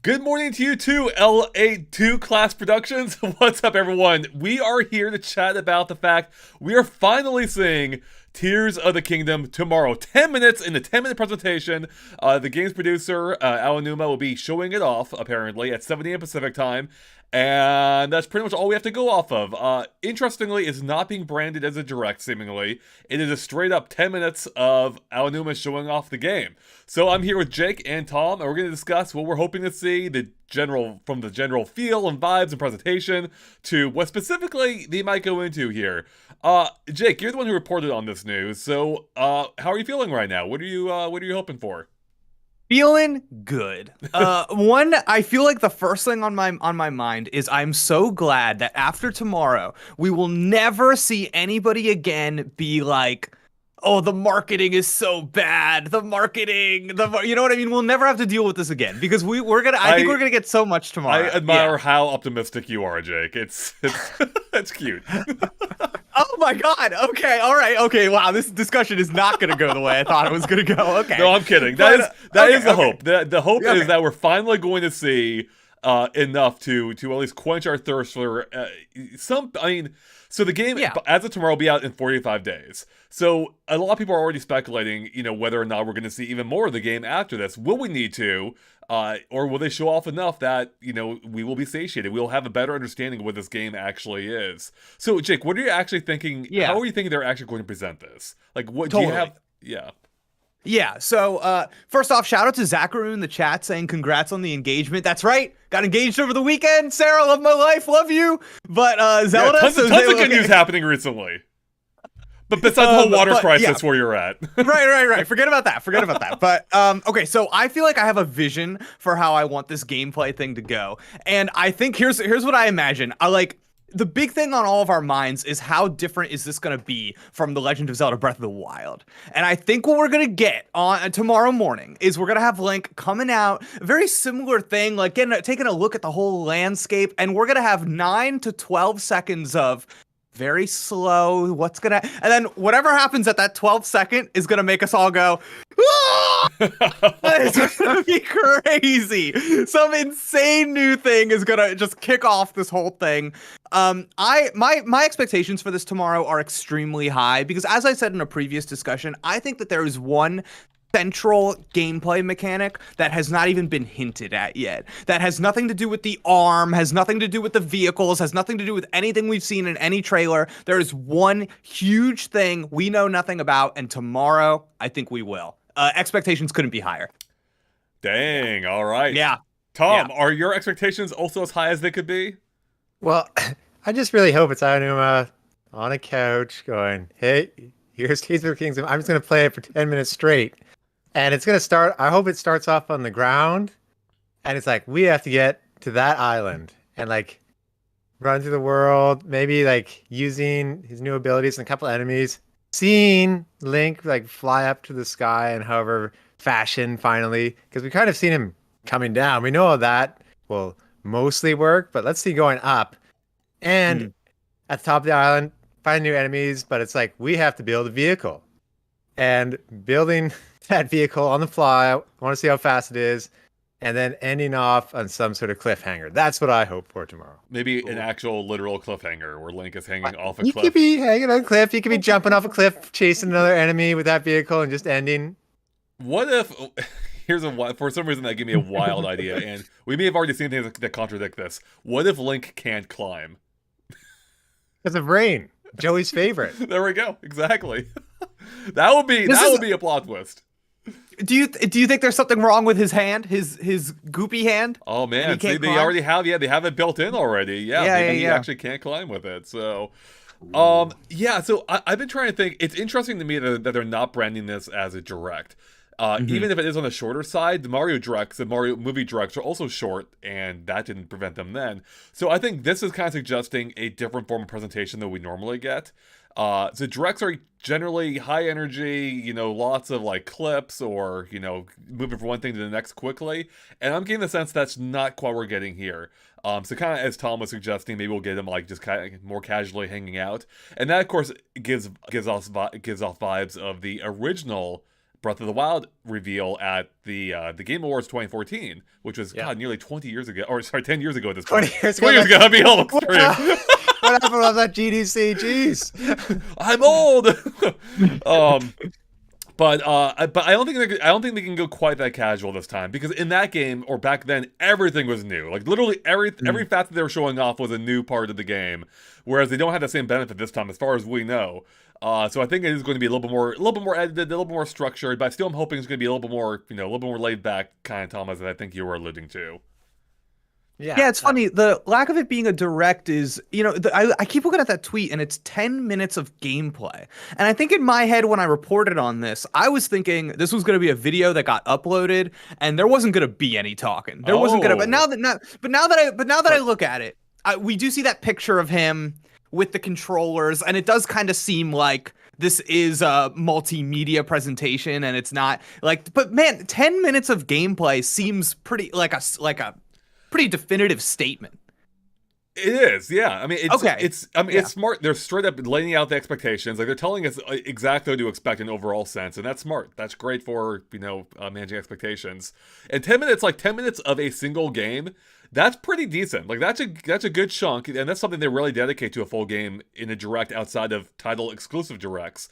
Good morning to you too, L82 Class Productions. What's up, everyone? We are here to chat about the fact we are finally seeing Tears of the Kingdom tomorrow. 10 minutes in the 10-minute presentation. The game's producer, Aonuma, will be showing it off, apparently, at 7 a.m. Pacific time. And that's pretty much all we have to go off of. Interestingly, it's not being branded as a direct, seemingly. It is a straight up 10 minutes of Aonuma showing off the game. So I'm here with Jake and Tom, and we're going to discuss what we're hoping to see, from the general feel and vibes and presentation, to what specifically they might go into here. Jake, you're the one who reported on this news, so how are you feeling right now? What are you hoping for? Feeling good. I feel like the first thing on my mind is I'm so glad that after tomorrow, we will never see anybody again be like, oh, the marketing is so bad. The marketing, you know what I mean? We'll never have to deal with this again because I think we're gonna get so much tomorrow. I admire how optimistic you are, Jake. It's it's cute. Oh my god. Okay. All right. Okay. Wow. This discussion is not going to go the way I thought it was going to go. Okay. No, I'm kidding. That is the hope. The hope is that we're finally going to see enough to at least quench our thirst for some. I mean, so the game as of tomorrow will be out in 45 days. So a lot of people are already speculating, whether or not we're going to see even more of the game after this. Will we need to? Or will they show off enough that, we will be satiated? We'll have a better understanding of what this game actually is. So, Jake, what are you actually thinking? Yeah. How are you thinking they're actually going to present this? Like, what totally. do you have? Yeah. Yeah, so first off, shout out to Zachary in the chat saying congrats on the engagement. That's right, got engaged over the weekend. Sarah, love my life, love you. But Zelda, tons of good news happening recently. But besides the whole water crisis where you're at. Right. Forget about that. But, okay, so I feel like I have a vision for how I want this gameplay thing to go. And I think here's what I imagine. The big thing on all of our minds is how different is this going to be from The Legend of Zelda Breath of the Wild. And I think what we're going to get on tomorrow morning is we're going to have Link coming out, a very similar thing, like taking a look at the whole landscape, and we're going to have 9 to 12 seconds of very slow, and then whatever happens at that 12th second is gonna make us all go, ah! It's gonna be crazy. Some insane new thing is gonna just kick off this whole thing. My expectations for this tomorrow are extremely high because, as I said in a previous discussion, I think that there is one central gameplay mechanic that has not even been hinted at yet. That has nothing to do with the arm, has nothing to do with the vehicles, has nothing to do with anything we've seen in any trailer. There is one huge thing we know nothing about, and tomorrow, I think we will. Expectations couldn't be higher. Dang, all right. Yeah. Tom, are your expectations also as high as they could be? Well, I just really hope it's Aonuma on a couch going, hey, here's Tears of the Kingdom. I'm just going to play it for 10 minutes straight. And it's going to start, I hope it starts off on the ground. And it's like, we have to get to that island and run through the world. Maybe using his new abilities and a couple enemies. Seeing Link fly up to the sky in however fashion finally. Because we kind of seen him coming down. We know that will mostly work. But let's see going up. And at the top of the island, find new enemies. But it's we have to build a vehicle. And building that vehicle on the fly, I want to see how fast it is, and then ending off on some sort of cliffhanger. That's what I hope for tomorrow. Maybe an actual literal cliffhanger where Link is hanging off a cliff. You could be hanging on a cliff. You could be jumping off a cliff, chasing another enemy with that vehicle, and just ending. What if... for some reason that gave me a wild idea, and we may have already seen things that contradict this. What if Link can't climb? Because of rain. Joey's favorite. There we go. Exactly. That would be a plot twist. Do you think there's something wrong with his hand, his goopy hand? Oh man, they already have they have it built in already. Yeah, maybe he actually can't climb with it. So, so I've been trying to think. It's interesting to me that they're not branding this as a direct. Even if it is on the shorter side, the Mario movie directs are also short, and that didn't prevent them then. So I think this is kind of suggesting a different form of presentation than we normally get. So directs are generally high energy, lots of clips or, moving from one thing to the next quickly. And I'm getting the sense that's not quite what we're getting here. So kind of as Tom was suggesting, maybe we'll get him just kind of more casually hanging out. And that, of course, gives off vibes of the original Breath of the Wild reveal at the Game Awards 2014, which was God nearly 20 years ago, or sorry, 10 years ago at this point. 20 years 20 years ago, that'd be hell of extreme. What happened with that GDC? Jeez. I'm old. But I don't think they can go quite that casual this time, because in that game or back then everything was new. Like literally every fact that they were showing off was a new part of the game, whereas they don't have the same benefit this time, as far as we know. So I think it is going to be a little bit more edited, a little bit more structured. But I still am hoping it's going to be a little bit more, a little bit more laid back kind of Thomas that I think you were alluding to. Yeah, it's funny. The lack of it being a direct is, I keep looking at that tweet and it's 10 minutes of gameplay. And I think in my head when I reported on this, I was thinking this was going to be a video that got uploaded and there wasn't going to be any talking. There wasn't going to. But now that I look at it, we do see that picture of him with the controllers, and it does kind of seem like this is a multimedia presentation, and it's not like. But man, 10 minutes of gameplay seems pretty like a pretty definitive statement. It is, yeah. I mean, it's smart. They're straight up laying out the expectations. Like they're telling us exactly what to expect in overall sense, and that's smart. That's great for managing expectations. And 10 minutes, like 10 minutes of a single game, that's pretty decent. Like that's a good chunk, and that's something they really dedicate to a full game in a direct outside of title exclusive directs.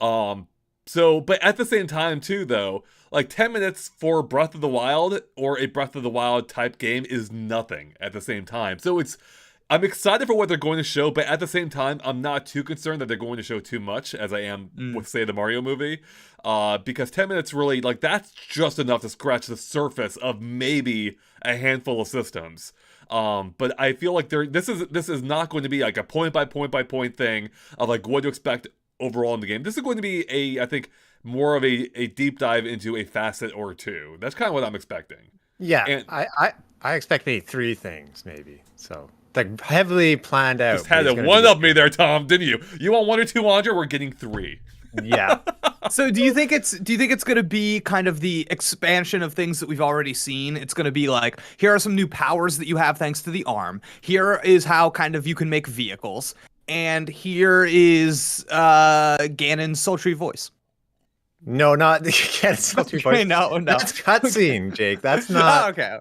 But at the same time too, though, like 10 minutes for Breath of the Wild or a Breath of the Wild type game is nothing at the same time. So I'm excited for what they're going to show, but at the same time, I'm not too concerned that they're going to show too much as I am with, say, the Mario movie. Because 10 minutes really, like, that's just enough to scratch the surface of maybe a handful of systems. But I feel like this is not going to be like a point by point thing of like what to expect overall in the game. This is going to be I think more of a deep dive into a facet or two. That's kind of what I'm expecting. Yeah, and I expect maybe 3 things, maybe. So like heavily planned out. Just had to one up me there, Tom, didn't you? You want 1 or 2, Andre? We're getting 3. Yeah. So do you think it's going to be kind of the expansion of things that we've already seen? It's going to be like, here are some new powers that you have thanks to the arm. Here is how kind of you can make vehicles. And here is Ganon's sultry voice. No, not Ganon's sultry voice. No. That's cutscene, Jake. That's not. Okay.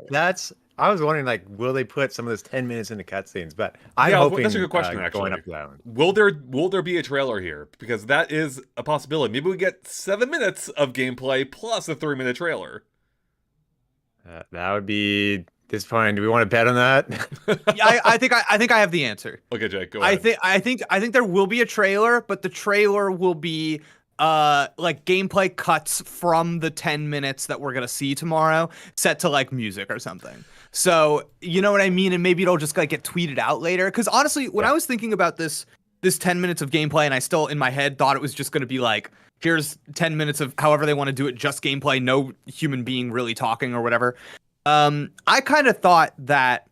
I was wondering, like, will they put some of this 10 minutes into cutscenes? But I'm hoping that's a good question, actually. Going up down. Will there be a trailer here? Because that is a possibility. Maybe we get 7 minutes of gameplay plus a 3-minute trailer. That would be disappointing. Do we want to bet on that? Yeah, I think I have the answer. Okay, Jake, go ahead. I think there will be a trailer, but the trailer will be like gameplay cuts from the 10 minutes that we're gonna see tomorrow, set to like music or something. So you know what I mean, and maybe it'll just like get tweeted out later. Because honestly, when I was thinking about this 10 minutes of gameplay, and I still in my head thought it was just gonna be like, here's 10 minutes of however they want to do it, just gameplay, no human being really talking or whatever. I kind of thought that.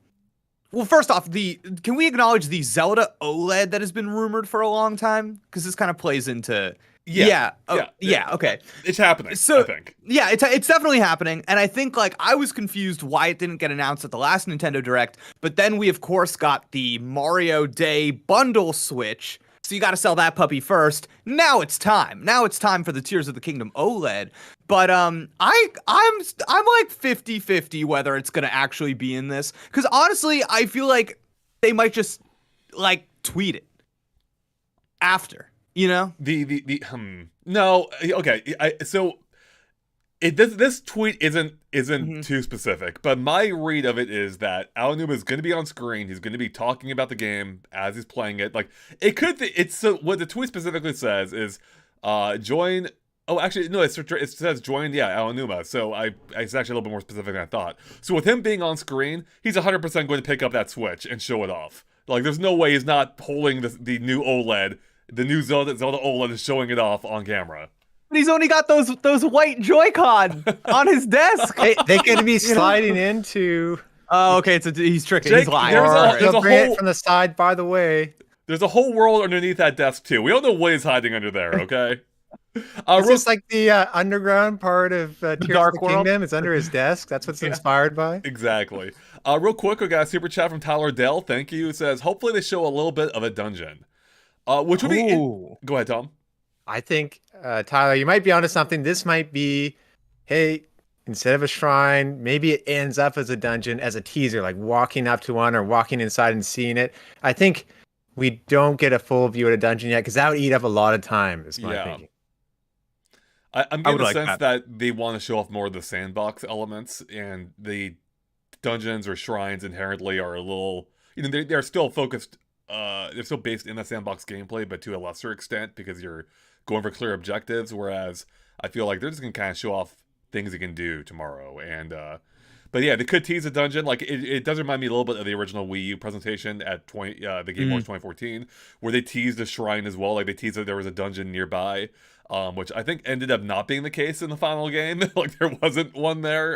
Well, first off, can we acknowledge the Zelda OLED that has been rumored for a long time? Because this kind of plays into. Yeah. Okay. It's happening. So, I think. Yeah, it's definitely happening, and I think like I was confused why it didn't get announced at the last Nintendo Direct, but then we of course got the Mario Day bundle Switch. So you got to sell that puppy first. Now it's time. Now it's time for the Tears of the Kingdom OLED. But I'm like 50-50 whether it's gonna actually be in this, because honestly, I feel like they might just like tweet it after. You know, no, okay. This tweet isn't too specific, but my read of it is that Aonuma is going to be on screen. He's going to be talking about the game as he's playing it. Like it could. What the tweet specifically says is, join. Oh, actually, no. It says join. Yeah, Aonuma. So it's actually a little bit more specific than I thought. So with him being on screen, he's 100% going to pick up that Switch and show it off. Like there's no way he's not holding the new OLED. The new Zelda OLED is showing it off on camera. But he's only got those white Joy-Con on his desk. They could be sliding into. Oh, okay. He's tricking. Jake, he's lying. There's a bring it from the side, by the way. There's a whole world underneath that desk too. We don't know what he's hiding under there. Okay. It's just like the underground part of Tears of the Kingdom. It's under his desk. That's what's inspired by. Exactly. Real quick, we got a super chat from Tyler Dell. Thank you. It says, hopefully they show a little bit of a dungeon. Which would be. Go ahead, Tom. I think Tyler, you might be onto something. This might be, hey, instead of a shrine, maybe it ends up as a dungeon, as a teaser, like walking up to one or walking inside and seeing it. I think we don't get a full view of a dungeon yet because that would eat up a lot of time, is my thinking. I'm getting the sense that they want to show off more of the sandbox elements, and the dungeons or shrines inherently are a little, they're still focused, they're still based in the sandbox gameplay, but to a lesser extent because you're going for clear objectives, whereas I feel like they're just going to kind of show off things you can do tomorrow. And but yeah, they could tease a dungeon. Like it does remind me a little bit of the original Wii U presentation at the Game Awards 2014, where they teased a shrine as well. Like they teased that there was a dungeon nearby, which I think ended up not being the case in the final game. Like there wasn't one there,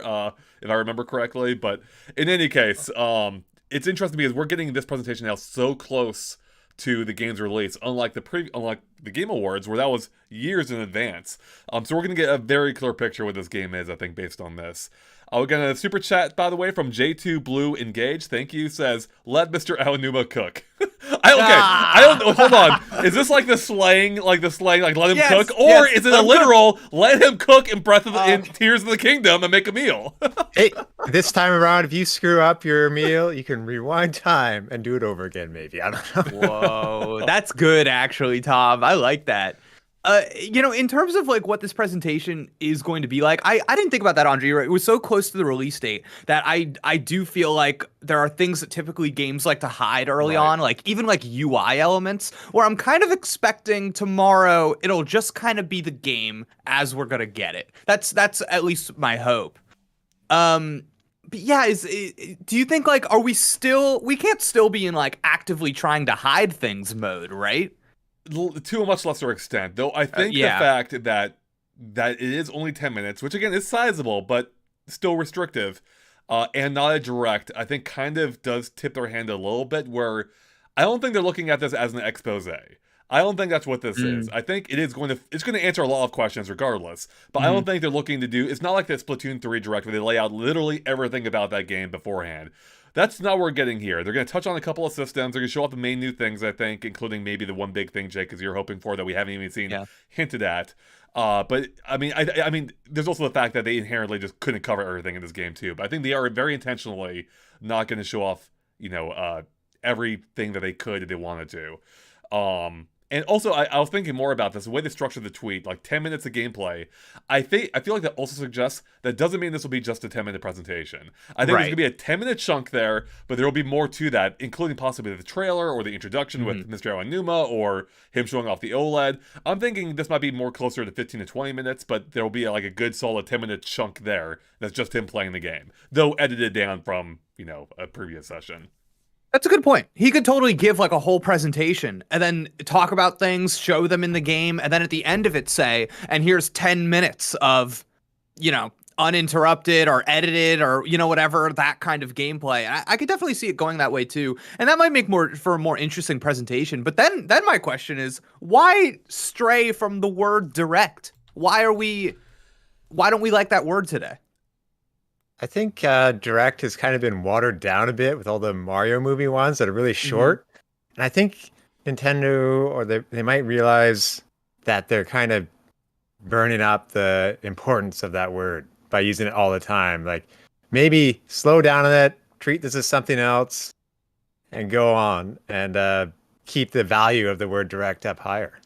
if I remember correctly. But in any case, it's interesting because we're getting this presentation now so close to the game's release, unlike the Game Awards, where that was years in advance. So we're gonna get a very clear picture what this game is, I think, based on this. We got a super chat, by the way, from J2 Blue Engage. Thank you. Says, "Let Mr. Aonuma cook." I don't know. Hold on. Is this like the slang, like let him cook, or is it a literal let him cook in in Tears of the Kingdom and make a meal? Hey, this time around, if you screw up your meal, you can rewind time and do it over again. Maybe, I don't know. Whoa, that's good, actually, Tom. I like that. In terms of like what this presentation is going to be like, I didn't think about that, Andre. It was so close to the release date that I do feel like there are things that typically games like to hide early on, like even like UI elements, where I'm kind of expecting tomorrow it'll just kind of be the game as we're gonna get it. That's at least my hope. But yeah, do you think like we can't still be in like actively trying to hide things mode, right? To a much lesser extent, though. I think the fact that it is only 10 minutes, which again is sizable but still restrictive, and not a direct, I think kind of does tip their hand a little bit, where I don't think they're looking at this as an expose. I don't think that's what this is. I think it's going to answer a lot of questions regardless, but I don't think they're looking to do, it's not like the Splatoon 3 direct where they lay out literally everything about that game beforehand. That's not what we're getting here. They're going to touch on a couple of systems. They're going to show off the main new things, I think, including maybe the one big thing, Jake, as you're hoping for, that we haven't even seen hinted at. But I mean, there's also the fact that they inherently just couldn't cover everything in this game too. But I think they are very intentionally not going to show off, everything that they could if they wanted to. And also, I was thinking more about this, the way they structured the tweet, like 10 minutes of gameplay. I feel like that also suggests that doesn't mean this will be just a 10-minute presentation. I think there's going to be a 10-minute chunk there, but there will be more to that, including possibly the trailer or the introduction with Mr. Aonuma or him showing off the OLED. I'm thinking this might be more closer to 15 to 20 minutes, but there will be like a good solid 10-minute chunk there that's just him playing the game, though edited down from, a previous session. That's a good point. He could totally give like a whole presentation and then talk about things, show them in the game, and then at the end of it say, and here's 10 minutes of, uninterrupted or edited or, whatever, that kind of gameplay. I could definitely see it going that way too. And that might make for a more interesting presentation. But then my question is, why stray from the word direct? Why don't we like that word today? I think Direct has kind of been watered down a bit with all the Mario movie ones that are really short. And I think Nintendo, or they might realize that they're kind of burning up the importance of that word by using it all the time. Like, maybe slow down on it, treat this as something else, and go on, and keep the value of the word Direct up higher.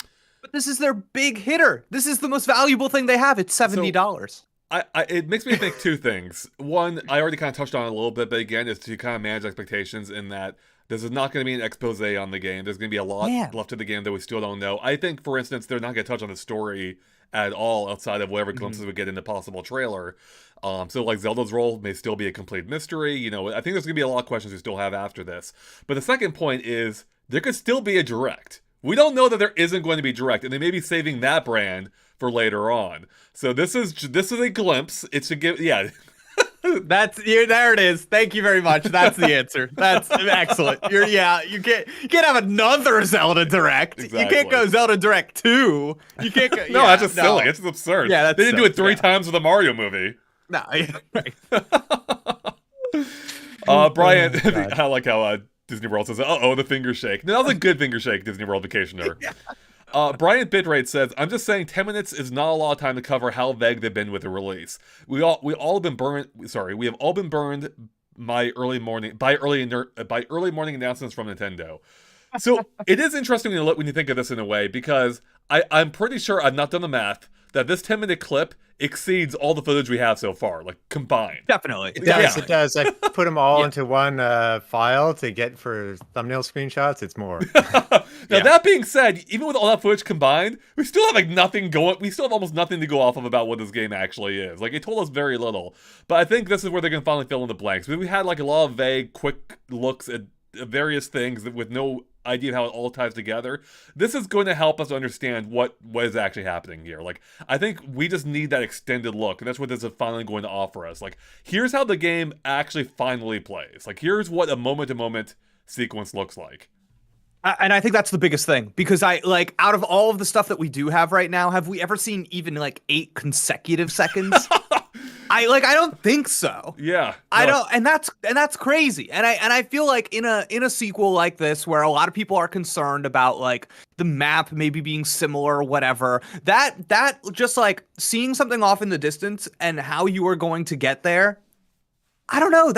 But this is their big hitter. This is the most valuable thing they have. It's $70. It makes me think two things. One, I already kind of touched on it a little bit, but again, is to kind of manage expectations in that this is not going to be an expose on the game. There's going to be a lot left to the game that we still don't know. I think, for instance, they're not going to touch on the story at all outside of whatever glimpses we get in the possible trailer. So like Zelda's role may still be a complete mystery. I think there's going to be a lot of questions we still have after this. But the second point is there could still be a direct. We don't know that there isn't going to be direct, and they may be saving that brand for later on. So this is a glimpse. It's to give, There it is. Thank you very much. That's the answer. That's excellent. You can't have another Zelda Direct. Exactly. You can't go Zelda Direct 2. You can't go. No, that's just silly. It's just absurd. Yeah, they didn't do it 3 times with a Mario movie. No, right. Brian, I like how Disney World says, the finger shake. No, that was a good finger shake, Disney World Vacationer. Brian Bitrate says, "I'm just saying, 10 minutes is not a lot of time to cover how vague they've been with the release. We all have been burned. Sorry, we have all been burned by early morning announcements from Nintendo." So it is interesting when you think of this in a way, because I'm pretty sure, I've not done the math, that this 10-minute clip exceeds all the footage we have so far, like combined. Definitely. It does. Yeah. It does. I put them all into one file to get for thumbnail screenshots. It's more. Now, that being said, even with all that footage combined, we still have nothing going. We still have almost nothing to go off of about what this game actually is. Like, it told us very little. But I think this is where they're gonna finally fill in the blanks. We had a lot of vague, quick looks at various things with no idea of how it all ties together. This is going to help us understand what is actually happening here. Like, I think we just need that extended look, and that's what this is finally going to offer us. Like, here's how the game actually finally plays. Like, here's what a moment-to-moment sequence looks like. And I think that's the biggest thing, because out of all of the stuff that we do have right now, have we ever seen even 8 consecutive seconds? I don't think so. Yeah. I don't, and that's crazy. And I feel like in a sequel like this, where a lot of people are concerned about the map maybe being similar or whatever, that just seeing something off in the distance and how you are going to get there, I don't know,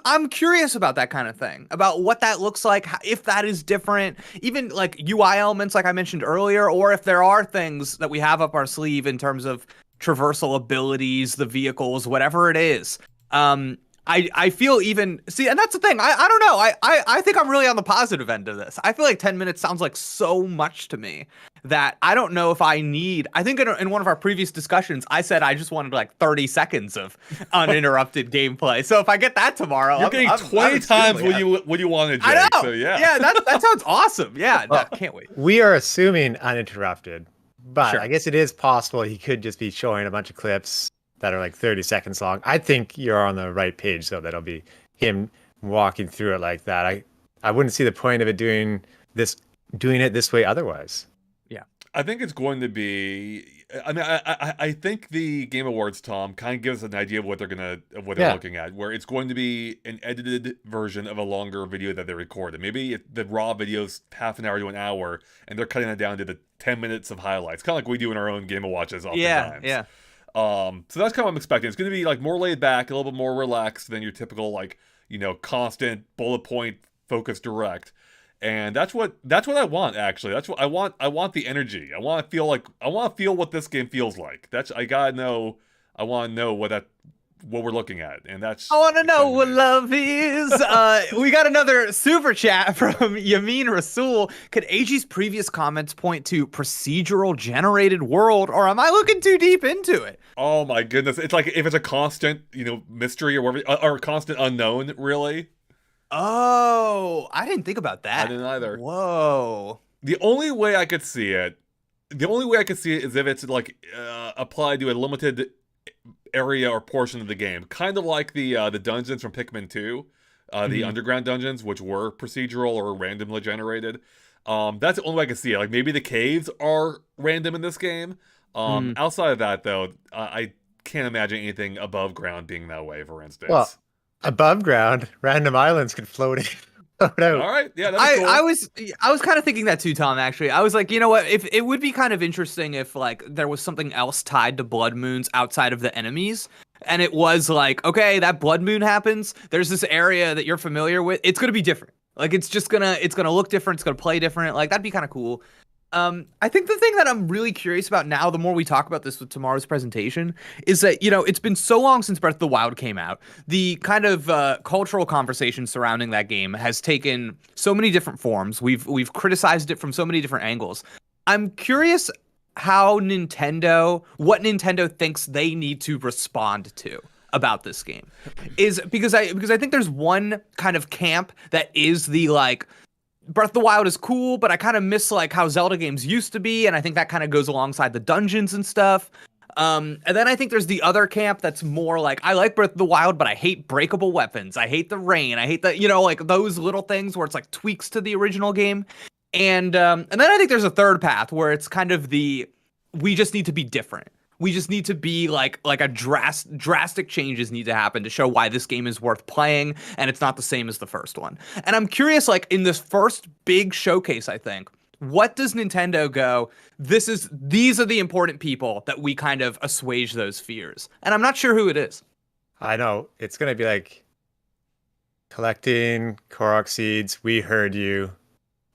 I'm curious about that kind of thing, about what that looks like, if that is different, even UI elements like I mentioned earlier, or if there are things that we have up our sleeve in terms of traversal abilities, the vehicles, whatever it is. I feel and that's the thing. I don't know. I think I'm really on the positive end of this. I feel like 10 minutes sounds like so much to me that I don't know if I need. I think in one of our previous discussions, I said I just wanted 30 seconds of uninterrupted gameplay. So if I get that tomorrow, you're getting 20 times what you wanted, Jake. I know. So yeah. Yeah, that sounds awesome. Yeah, Well, can't wait. We are assuming uninterrupted, but Sure. I guess it is possible he could just be showing a bunch of clips that are 30 seconds long. I think you're on the right page, so that'll be him walking through it like that. I wouldn't see the point of it doing it this way otherwise. Yeah. I think it's going to be. I mean, I think the Game Awards, Tom, kind of gives us an idea of what they're looking at. Where it's going to be an edited version of a longer video that they recorded. Maybe the raw video's half an hour to an hour, and they're cutting it down to the 10 minutes of highlights, kind of like we do in our own Game Watches oftentimes. Yeah. So that's kind of what I'm expecting. It's going to be more laid back, a little bit more relaxed than your typical constant bullet point focus direct. And that's what I want, actually. That's what I want. I want the energy. I want to feel what this game feels like. I want to know what we're looking at, and that's. I want to know what love is. We got another super chat from Yamin Rasul. Could AG's previous comments point to procedural generated world, or am I looking too deep into it? Oh my goodness! It's like if it's a constant, mystery or whatever, or a constant unknown, really. Oh, I didn't think about that. I didn't either. Whoa. The only way I could see it is if it's applied to a limited area or portion of the game, kind of like the dungeons from Pikmin 2, the underground dungeons, which were procedural or randomly generated. That's the only way I could see it. Maybe the caves are random in this game. Outside of that, though, I can't imagine anything above ground being that way. For instance. Well, above ground, random islands could float out. All right, yeah, that'd be cool. I was kind of thinking that too, Tom. Actually, I was like, you know what? If it would be kind of interesting if there was something else tied to blood moons outside of the enemies, and it was okay, that blood moon happens. There's this area that you're familiar with. It's gonna be different. It's gonna look different. It's gonna play different. That'd be kind of cool. I think the thing that I'm really curious about now, the more we talk about this with tomorrow's presentation, is that, it's been so long since Breath of the Wild came out. The kind of cultural conversation surrounding that game has taken so many different forms. We've criticized it from so many different angles. I'm curious what Nintendo thinks they need to respond to about this game. Is because I think there's one kind of camp that is the Breath of the Wild is cool, but I kind of miss how Zelda games used to be, and I think that kind of goes alongside the dungeons and stuff. And then I think there's the other camp that's more I like Breath of the Wild, but I hate breakable weapons. I hate the rain. I hate those little things where it's tweaks to the original game. And then I think there's a third path where it's kind of we just need to be different. We just need to be a drastic changes need to happen to show why this game is worth playing, and it's not the same as the first one. And I'm curious, in this first big showcase, I think, What does Nintendo go? These are the important people that we kind of assuage those fears, and I'm not sure who it is. I know it's gonna be like collecting Korok seeds. We heard you.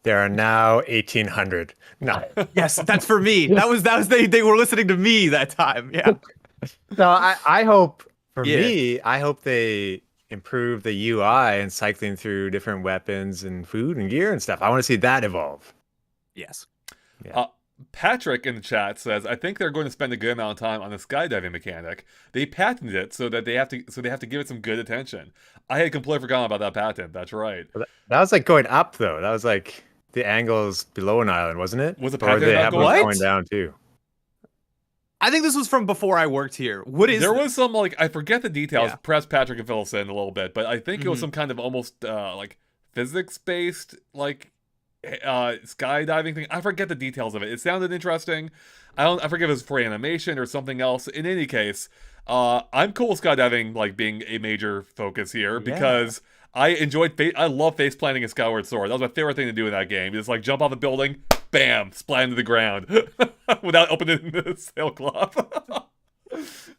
There are now 1,800. No, Yes, that's for me. That was they were listening to me that time. Yeah. no. I hope for Yeah. me, I hope they improve the UI and cycling through different weapons and food and gear and stuff. I want to see that evolve. Yes. Patrick in the chat says, "I think they're going to spend a good amount of time on the skydiving mechanic. They patented it so that they have to give it some good attention." I had completely forgotten about that patent. That's right. That was like going up though. That was like the angles below an island, wasn't it? Was it Or patented they about have going- one What? going down too? I think this was from before I worked here. What is There this? was some like I forget the details. Yeah. Perhaps Patrick can fill us in a little bit, but I think it was Mhm. some kind of almost like physics based like skydiving thing. I forget the details of it. It sounded interesting. I forget if it was for animation or something else. In any case, I'm cool with skydiving like being a major focus here because I love face planting in Skyward Sword. That was my favorite thing to do in that game. Just like jump off the building, bam, splat into the ground without opening the sailcloth.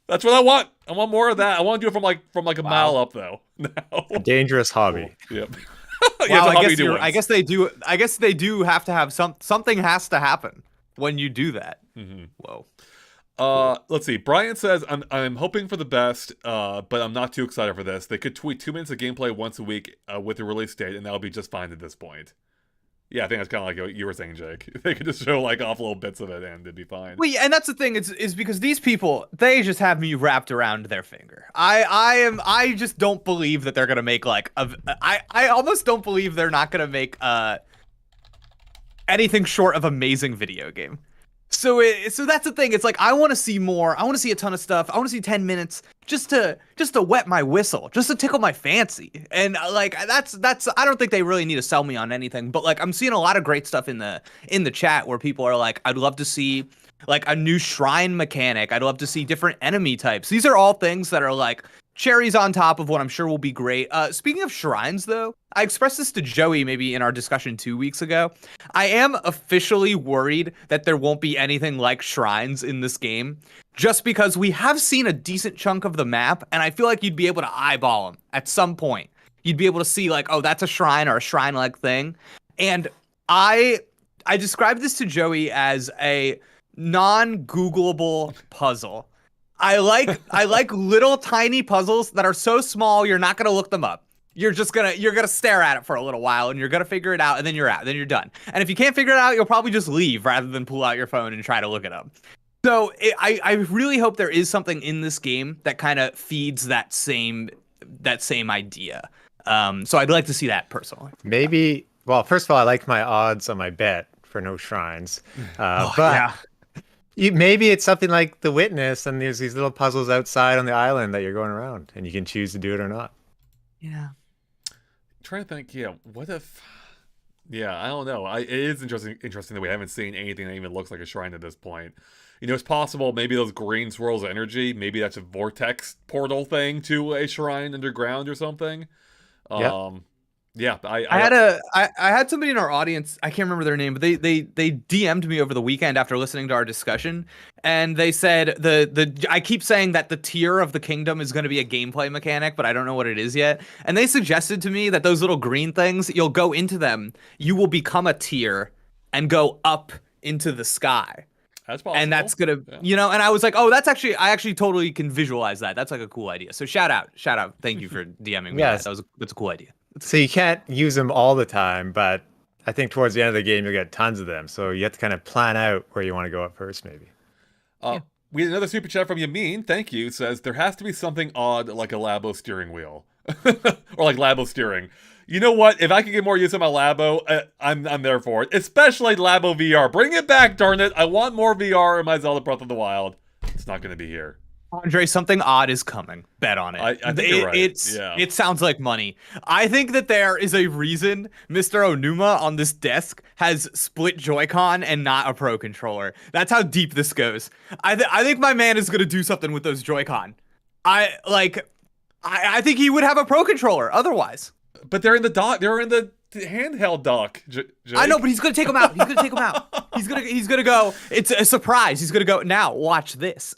That's what I want. I want more of that. I want to do it from like a mile up though. Now. A dangerous hobby. Yep. Wow, it's a hobby to do once. I guess they do. I guess they do have to have something has to happen when you do that. Mm-hmm. Whoa. Let's see. Brian says, I'm hoping for the best, but I'm not too excited for this. They could tweet 2 minutes of gameplay once a week with the release date, and that'll be just fine at this point. Yeah, I think that's kind of like what you were saying, Jake. They could just show like off little bits of it, and it'd be fine. Well, yeah, and that's the thing is because these people, they just have me wrapped around their finger. I just don't believe that they're gonna make like I almost don't believe they're not gonna make anything short of amazing video game. So that's the thing. It's like I want to see more. I want to see a ton of stuff. I want to see 10 minutes just to wet my whistle, just to tickle my fancy. And like that's I don't think they really need to sell me on anything. But like I'm seeing a lot of great stuff in the chat where people are like, I'd love to see like a new shrine mechanic. I'd love to see different enemy types. These are all things that are like cherries on top of what I'm sure will be great. Speaking of shrines, though, I expressed this to Joey maybe in our discussion 2 weeks ago. I am officially worried that there won't be anything like shrines in this game, just because we have seen a decent chunk of the map, and I feel like you'd be able to eyeball them at some point. You'd be able to see like, oh, that's a shrine or a shrine-like thing. And I described this to Joey as a non-Googleable puzzle. I like little tiny puzzles that are so small you're not gonna look them up. You're gonna stare at it for a little while and you're gonna figure it out and then you're out. Then you're done. And if you can't figure it out, you'll probably just leave rather than pull out your phone and try to look it up. So I really hope there is something in this game that kind of feeds that same idea. So I'd like to see that personally. Maybe. Well, first of all, I like my odds on my bet for no shrines. But yeah. maybe it's something like The Witness, and there's these little puzzles outside on the island that you're going around, and you can choose to do it or not. Yeah. Trying to think, what if... Yeah, I don't know. It is interesting that we haven't seen anything that even looks like a shrine at this point. You know, it's possible maybe those green swirls of energy, maybe that's a vortex portal thing to a shrine underground or something. Yeah, I had somebody in our audience, I can't remember their name, but they DM'd me over the weekend after listening to our discussion, and they said I keep saying that the tier of the kingdom is going to be a gameplay mechanic, but I don't know what it is yet. And they suggested to me that those little green things, you'll go into them, you will become a tier and go up into the sky. That's possible. And that's gonna, and I was like, oh, I actually totally can visualize that. That's like a cool idea. So shout out. Thank you for DMing me. Yes. That's a cool idea. So you can't use them all the time, but I think towards the end of the game you'll get tons of them. So you have to kind of plan out where you want to go at first, maybe. We had another super chat from Yamin. Thank you. Says there has to be something odd like a Labo steering wheel, or like Labo steering. You know what? If I could get more use of my Labo, I'm there for it. Especially Labo VR. Bring it back, darn it! I want more VR in my Zelda Breath of the Wild. It's not going to be here. Andre, something odd is coming. Bet on it. I think you're right. It sounds like money. I think that there is a reason Mr. Onuma on this desk has split Joy-Con and not a Pro controller. That's how deep this goes. I think my man is gonna do something with those Joy-Con. I think he would have a Pro controller otherwise. But they're in the dock. They're in the handheld dock, Jake. I know, but he's gonna take him out. He's gonna take him out. He's gonna go. It's a surprise. He's gonna go. Now watch this.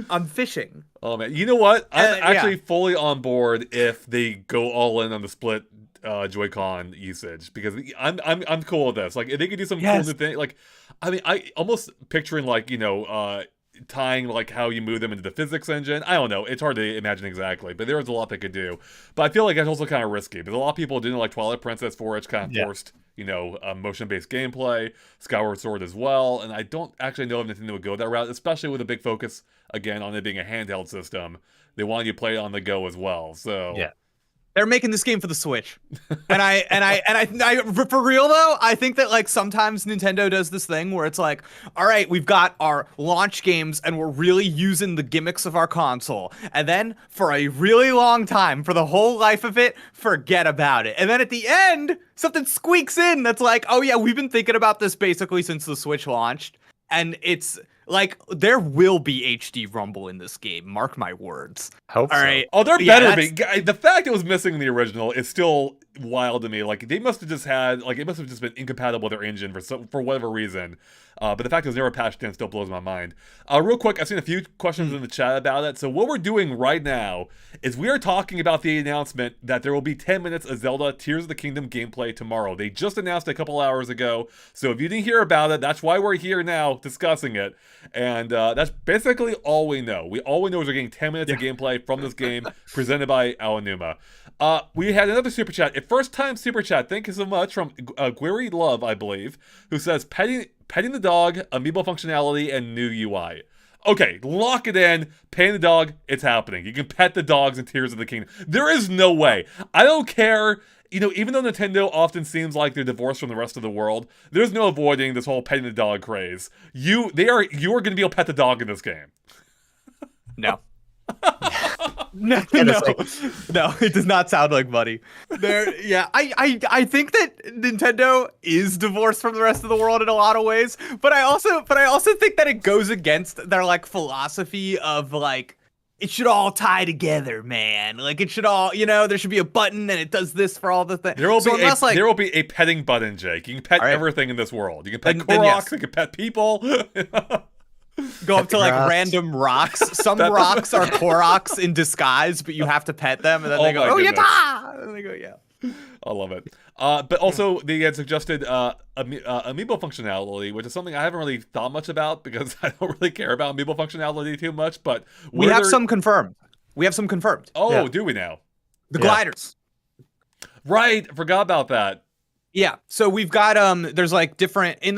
I'm fishing. Oh man, you know what? I'm actually yeah. fully on board if they go all in on the split Joy-Con usage, because I'm cool with this. Like, if they could do some cool new thing, like, I mean, I almost picturing like, you know, tying like how you move them into the physics engine. I don't know. It's hard to imagine exactly, but there's a lot they could do. But I feel like that's also kind of risky, because a lot of people didn't like Twilight Princess for it. It's kind of forced, you know, motion-based gameplay, Skyward Sword as well, and I don't actually know if Nintendo would go that route, especially with a big focus again on it being a handheld system. They want you to play it on the go as well. So Yeah. They're making this game for the Switch, and I for real though, I think that like sometimes Nintendo does this thing where it's like, all right, we've got our launch games and we're really using the gimmicks of our console, and then for a really long time, for the whole life of it, forget about it, and then at the end, something squeaks in that's like, oh yeah, we've been thinking about this basically since the Switch launched, and it's like, there will be HD Rumble in this game. Mark my words. Hope All so. right. Oh, there better be. The fact it was missing in the original is still wild to me. Like, they must have just had, like, it must have just been incompatible with their engine for whatever reason. But the fact it was never patched in still blows my mind. Real quick, I've seen a few questions in the chat about it. So what we're doing right now is we are talking about the announcement that there will be 10 minutes of Zelda Tears of the Kingdom gameplay tomorrow. They just announced it a couple hours ago. So if you didn't hear about it, that's why we're here now discussing it. And that's basically all we know. All we know is we're getting 10 minutes of gameplay from this game presented by Aonuma. We had another super chat. A first-time super chat. Thank you so much from Guiri Love, I believe, who says petting the dog, amiibo functionality, and new UI. Okay, lock it in. Petting the dog, it's happening. You can pet the dogs in Tears of the Kingdom. There is no way. I don't care. You know, even though Nintendo often seems like they're divorced from the rest of the world, there's no avoiding this whole petting the dog craze. You are going to be able to pet the dog in this game. No. No, it does not sound like money. I think that Nintendo is divorced from the rest of the world in a lot of ways, but I also think that it goes against their like philosophy of like, it should all tie together, man. Like, it should all, you know, there should be a button and it does this for all the things. There will be a petting button, Jake. You can pet everything in this world. You can pet Koroks, you can pet people. Go up to like random rocks. Some rocks are Koroks in disguise, but you have to pet them, and then they go, "Oh yeah!" And they go, "Yeah." I love it. But also, they had suggested amiibo functionality, which is something I haven't really thought much about because I don't really care about amiibo functionality too much. But we have some confirmed. Oh, yeah. do we now? The gliders. Right, forgot about that. Yeah, so we've got there's like different in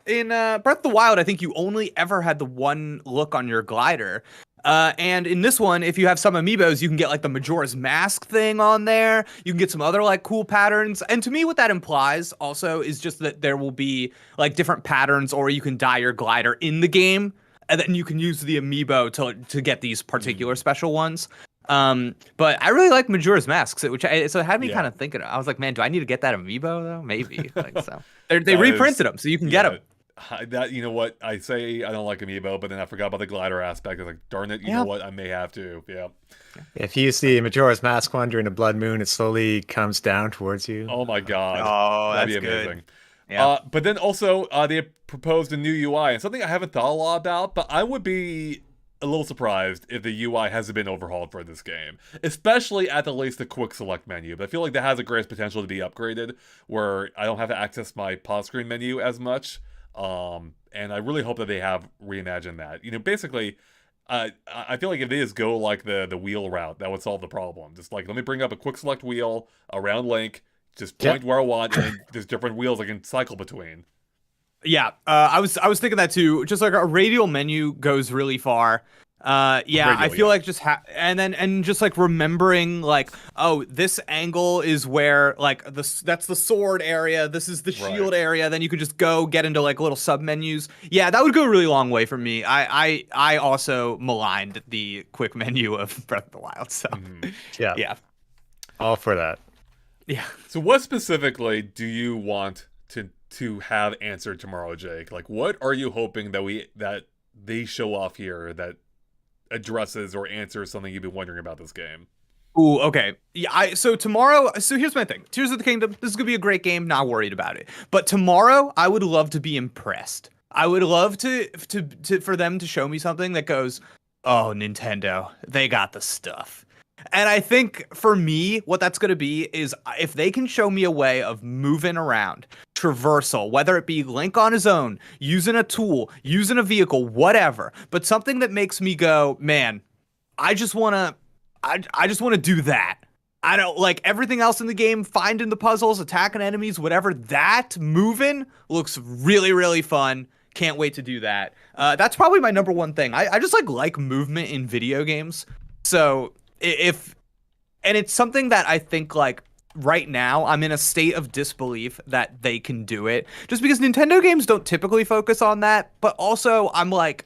Breath of the Wild, I think you only ever had the one look on your glider. And in this one, if you have some amiibos, you can get like the Majora's Mask thing on there. You can get some other like cool patterns. And to me, what that implies also is just that there will be like different patterns, or you can dye your glider in the game, and then you can use the amiibo to get these particular special ones. But I really like Majora's Mask, so it had me kind of thinking. I was like, man, do I need to get that amiibo though? Maybe. Like, so they reprinted them, so you can get them. That, you know what, I say I don't like amiibo, but then I forgot about the glider aspect. I was like, darn it, you know what, I may have to. Yeah. If you see Majora's Mask one during a blood moon, it slowly comes down towards you. Oh my god. Oh, that'd be that's amazing. Good. Yeah. But then also they proposed a new UI, and something I haven't thought a lot about, but I would be a little surprised if the UI hasn't been overhauled for this game, especially at the least the quick select menu. But I feel like that has a great potential to be upgraded, where I don't have to access my pause screen menu as much. And I really hope that they have reimagined that. You know, basically, I feel like if they just go like the wheel route, that would solve the problem. Just like, let me bring up a quick select wheel around Link, just point where I want, and then there's different wheels I can cycle between. Yeah, I was thinking that too. Just like a radial menu goes really far. I feel like just and just like remembering like, oh, this angle is where like that's the sword area, this is the shield area, then you could just go get into like little sub menus. Yeah, that would go a really long way for me. I also maligned the quick menu of Breath of the Wild, so yeah, all for that. Yeah. So what specifically do you want to have answered tomorrow, Jake? Like, what are you hoping that they show off here that addresses or answers something you've been wondering about this game? Ooh, okay. Yeah, so tomorrow, so here's my thing. Tears of the Kingdom, this is gonna be a great game, not worried about it. But tomorrow, I would love to be impressed. I would love to for them to show me something that goes, "Oh, Nintendo, they got the stuff." And I think for me, what that's gonna be is if they can show me a way of moving around, traversal, whether it be Link on his own, using a tool, using a vehicle, whatever, but something that makes me go, "Man, I just wanna I just want to do that. I don't like everything else in the game, finding the puzzles, attacking enemies, whatever. That moving looks really, really fun. Can't wait to do that. That's probably my number one thing. I just like movement in video games. So and it's something that I think like right now I'm in a state of disbelief that they can do it just because Nintendo games don't typically focus on that. But also I'm like,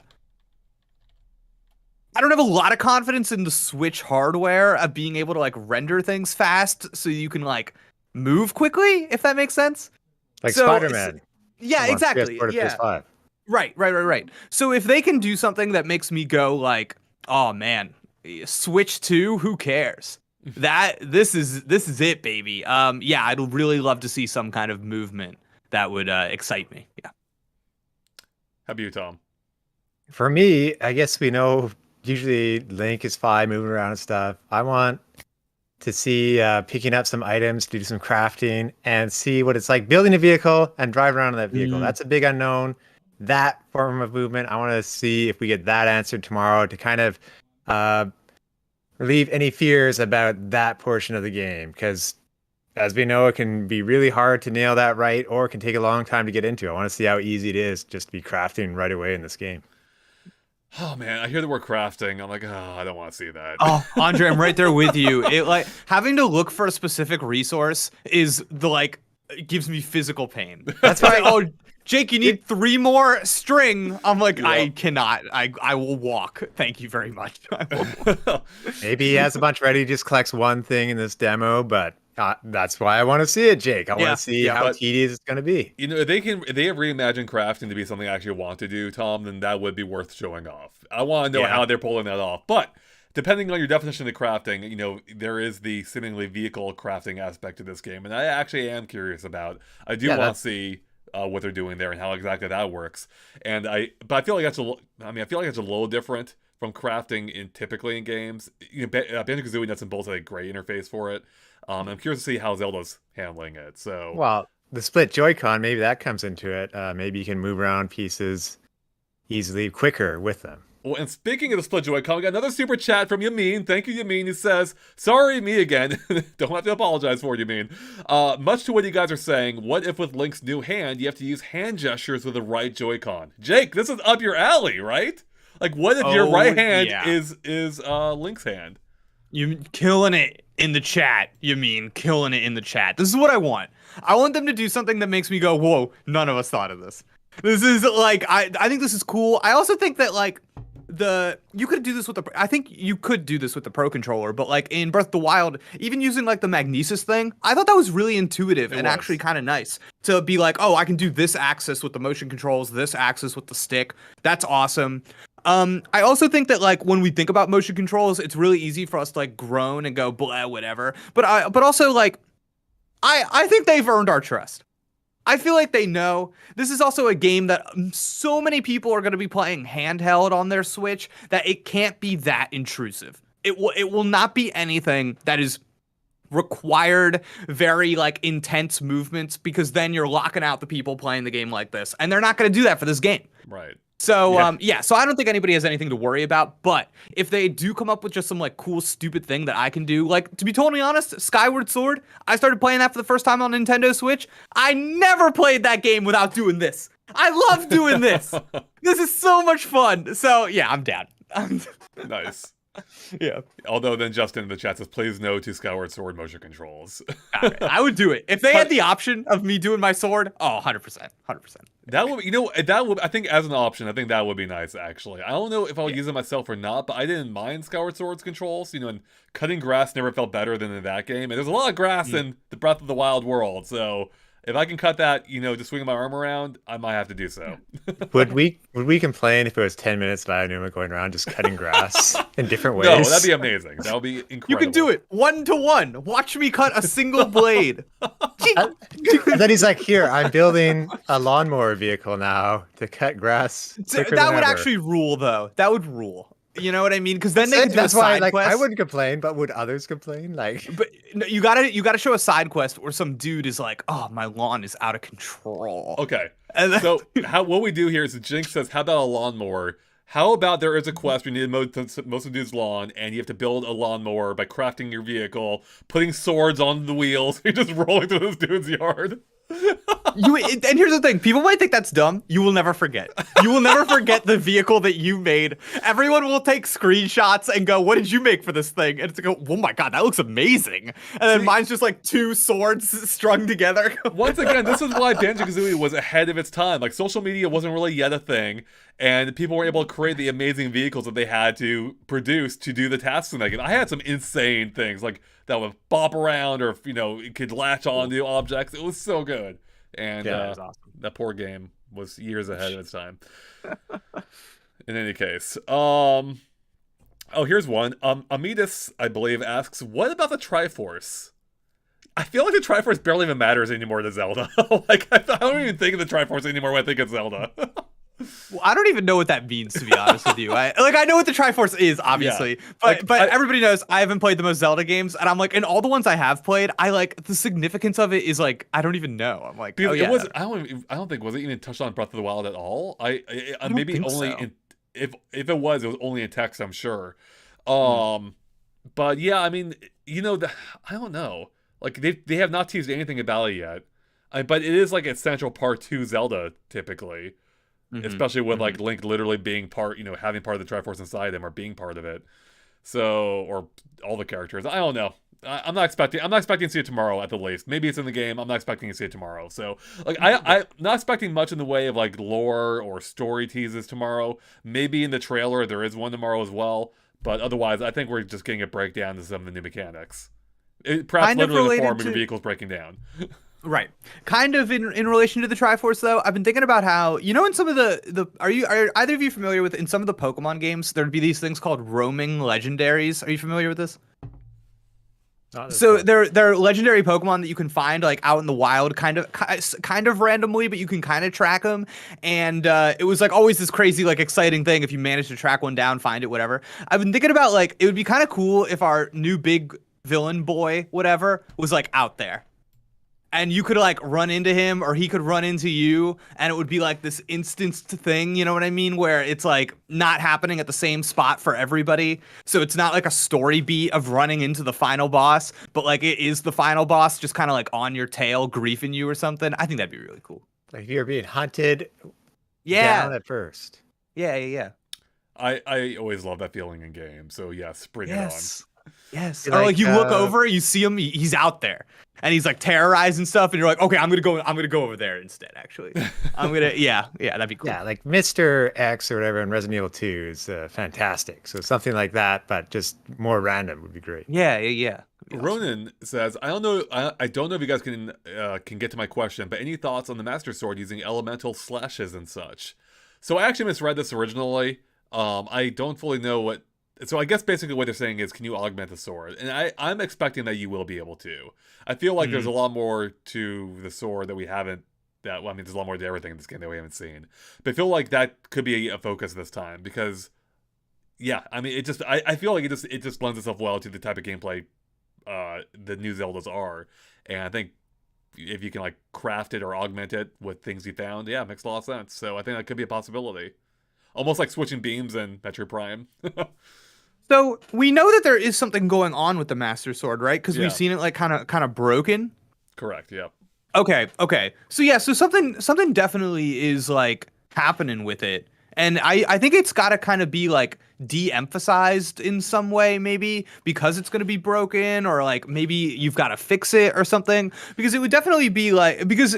I don't have a lot of confidence in the Switch hardware of being able to like render things fast so you can like move quickly, if that makes sense. Like So, Spider-Man. Yeah, From exactly. PS4 to Yeah. PS5. Right. So if they can do something that makes me go like, oh man, Switch 2, who cares? This is it, baby. Yeah, I'd really love to see some kind of movement that would excite me. Yeah. How about you, Tom? For me, I guess we know usually Link is fine moving around and stuff. I want to see picking up some items, do some crafting, and see what it's like building a vehicle and drive around in that vehicle. That's a big unknown. That form of movement, I want to see if we get that answered tomorrow to kind of relieve any fears about that portion of the game. Because as we know, it can be really hard to nail that right, or it can take a long time to get into. I want to see how easy it is just to be crafting right away in this game. Oh man, I hear the word crafting. I'm like, oh, I don't want to see that. Oh, Andre, I'm right there with you. It like having to look for a specific resource is it gives me physical pain. That's why. Oh, Jake, you need 3 more string. I'm like, I cannot. I will walk. Thank you very much. Maybe he has a bunch ready, just collects one thing in this demo, but that's why I want to see it, Jake. I want to see how tedious it's going to be. You know, if they have reimagined crafting to be something I actually want to do, Tom, then that would be worth showing off. I want to know how they're pulling that off. But depending on your definition of crafting, you know, there is the seemingly vehicle crafting aspect to this game, and I actually am curious about. I do want to see what they're doing there and how exactly that works. And but I feel like that's I feel like it's a little different from crafting typically in games. You know, Banjo-Kazooie Nuts and Bolts had a great interface for it. I'm curious to see how Zelda's handling it. So, well, the split Joy-Con, maybe that comes into it. Maybe you can move around pieces easily, quicker with them. Well, and speaking of the split Joy-Con, we got another super chat from Yamin. Thank you, Yamin. He says, sorry, me again. Don't have to apologize for it, Yamin. Much to what you guys are saying, what if with Link's new hand, you have to use hand gestures with the right Joy-Con? Jake, this is up your alley, right? Like, what if your right hand is Link's hand? You killing it in the chat, killing it in the chat. This is what I want. I want them to do something that makes me go, whoa, none of us thought of this. This is like, I think this is cool. I also think that like you could do this with I think you could do this with the Pro Controller, but like in Breath of the Wild, even using like the Magnesis thing, I thought that was really intuitive and actually kind of nice to be like, oh, I can do this axis with the motion controls, this axis with the stick. That's awesome. I also think that like when we think about motion controls, it's really easy for us to like groan and go blah whatever. But also like I think they've earned our trust. I feel like they know. This is also a game that so many people are going to be playing handheld on their Switch that it can't be that intrusive. It will not be anything that is required very like intense movements, because then you're locking out the people playing the game like this, and they're not going to do that for this game. Right. So, so I don't think anybody has anything to worry about, but if they do come up with just some, like, cool, stupid thing that I can do, like, to be totally honest, Skyward Sword, I started playing that for the first time on Nintendo Switch. I never played that game without doing this. I love doing this. This is so much fun. So, yeah, I'm down. Nice. Yeah. Although then Justin in the chat says, please no to Skyward Sword motion controls. Right. I would do it. If they had the option of me doing my sword, 100%. That would, I think as an option, I think that would be nice, actually. I don't know if I would use it myself or not, but I didn't mind Skyward Sword's controls. You know, and cutting grass never felt better than in that game. And there's a lot of grass in the Breath of the Wild world, so if I can cut that, just swinging my arm around, I might have to do so. Would we complain if it was 10 minutes of Aonuma going around just cutting grass in different ways? No, that'd be amazing. That would be incredible. You can do it 1-to-1. Watch me cut a single blade. And then he's like, "Here, I'm building a lawnmower vehicle now to cut grass." quicker That than would ever." actually rule, though. That would rule. You know what I mean? Because then they could do a That's why, side like, quest. I wouldn't complain, but would others complain? Like, But no, you gotta show a side quest where some dude is like, "Oh, my lawn is out of control." Okay. And then, So what we do here is Jinx says, how about a lawnmower? How about there is a quest where you need to mow most of the dude's lawn, and you have to build a lawnmower by crafting your vehicle, putting swords on the wheels, you're just rolling through this dude's yard. and here's the thing: people might think that's dumb. You will never forget. You will never forget the vehicle that you made. Everyone will take screenshots and go, "What did you make for this thing?" And it's like, "Oh my god, that looks amazing!" And then mine's just like 2 swords strung together. Once again, this is why Banjo-Kazooie was ahead of its time. Like, social media wasn't really yet a thing, and people were able to create the amazing vehicles that they had to produce to do the tasks in that game. I had some insane things, like that would bop around, or it could latch onto objects. It was so good. And Yeah, that was awesome. that poor game was years ahead of its time. In any case, oh, here's one. Amidus, I believe, asks, "What about the Triforce?" I feel like the Triforce barely even matters anymore to Zelda. Like, I don't even think of the Triforce anymore when I think of Zelda. Well, I don't even know what that means, to be honest with you. I know what the Triforce is, obviously, but everybody knows I haven't played the most Zelda games, and I'm like, in all the ones I have played, I like the significance of it is like I don't even know. I'm like, Because oh yeah, it was. I don't think was it even touched on Breath of the Wild at all. I don't maybe think only so. if it was only in text. I'm sure. But yeah, I mean, I don't know. Like they have not teased anything about it yet. But it is like a central part to Zelda typically. Especially with like Link literally being part, having part of the Triforce inside him or being part of it. So, or all the characters. I don't know. I'm not expecting to see it tomorrow at the least. Maybe it's in the game. I'm not expecting to see it tomorrow. So, like, I'm not expecting much in the way of like lore or story teases tomorrow. Maybe in the trailer there is one tomorrow as well. But otherwise, I think we're just getting a breakdown to some of the new mechanics. Perhaps Kind of literally the related form of to- your vehicles breaking down. Right. Kind of in relation to the Triforce, though, I've been thinking about how, in some of the are either of you familiar with, in some of the Pokemon games, there'd be these things called roaming legendaries. Are you familiar with this? So they're legendary Pokemon that you can find like out in the wild, kind of randomly, but you can kind of track them. And it was like always this crazy, like exciting thing if you manage to track one down, find it, whatever. I've been thinking about like it would be kind of cool if our new big villain boy, whatever, was like out there. And you could like run into him or he could run into you and it would be like this instanced thing, you know what I mean? Where it's like not happening at the same spot for everybody. So it's not like a story beat of running into the final boss, but like it is the final boss just kind of like on your tail griefing you or something. I think that'd be really cool. Like you're being hunted Yeah. down at first. Yeah. I always love that feeling in games. So yes, bring it on. Yes. Like, Or like you look over, you see him, he's out there. And he's like terrorizing stuff, and you're like, okay, I'm gonna go over there instead. Actually, yeah, that'd be cool. Yeah, like Mr. X or whatever in Resident Evil 2 is fantastic. So something like that, but just more random would be great. Yeah. Ronan says, I don't know if you guys can get to my question, but any thoughts on the Master Sword using elemental slashes and such? So I actually misread this originally. I don't fully know what. So I guess basically what they're saying is, can you augment the sword? And I'm expecting that you will be able to. I feel like there's a lot more to the sword that we haven't. There's a lot more to everything in this game that we haven't seen. But I feel like that could be a focus this time because, yeah, I mean, I feel like it just lends itself well to the type of gameplay the new Zeldas are, and I think if you can like craft it or augment it with things you found, yeah, it makes a lot of sense. So I think that could be a possibility, almost like switching beams in Metroid Prime. So we know that there is something going on with the Master Sword, right? Because Yeah. we've seen it like kind of broken. Correct. Yeah. Okay. So yeah, so something definitely is like happening with it. And I think it's got to kind of be like de-emphasized in some way, maybe because it's going to be broken, or like maybe you've got to fix it or something, because it would definitely be like, because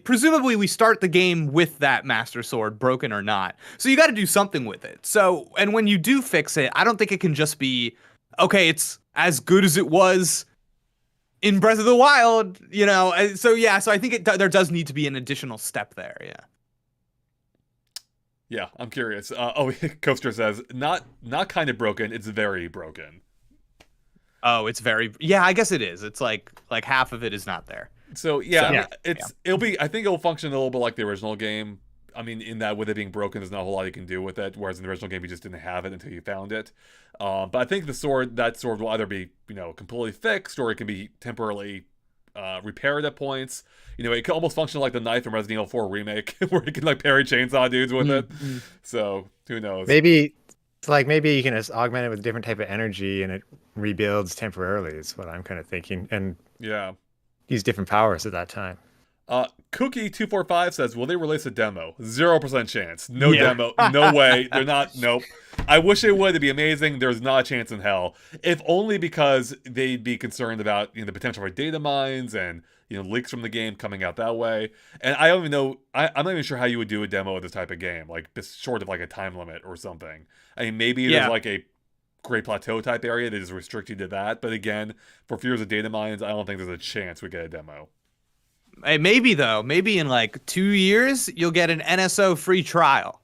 presumably we start the game with that Master Sword, broken or not. So you got to do something with it. So, and when you do fix it, I don't think it can just be, okay, it's as good as it was in Breath of the Wild, you know. So yeah, so I think there does need to be an additional step there. Yeah. Yeah, I'm curious. Coaster says not kind of broken. It's very broken. Oh, it's very. Yeah, I guess it is. It's like half of it is not there. So yeah, So, I mean, it'll be. I think it'll function a little bit like the original game. I mean, in that with it being broken, there's not a whole lot you can do with it. Whereas in the original game, you just didn't have it until you found it. But I think that sword will either be completely fixed or it can be temporarily repaired at points. It can almost function like the knife in Resident Evil 4 remake, where you can like parry chainsaw dudes with it. So who knows? Maybe it's like maybe you can just augment it with a different type of energy and it rebuilds temporarily. Is what I'm kind of thinking, and Yeah. use different powers at that time. Cookie245 says, will they release a demo? 0% chance. No Yeah. demo. No way. They're not. Nope. I wish it would. It'd be amazing. There's not a chance in hell. If only because they'd be concerned about the potential for data mines and leaks from the game coming out that way. And I don't even know. I'm not even sure how you would do a demo of this type of game, like just short of like a time limit or something. I mean, maybe there's like a Great Plateau type area that is restricted to that. But again, for fears of data mines, I don't think there's a chance we get a demo. Hey, maybe though. Maybe in like 2 years you'll get an NSO free trial,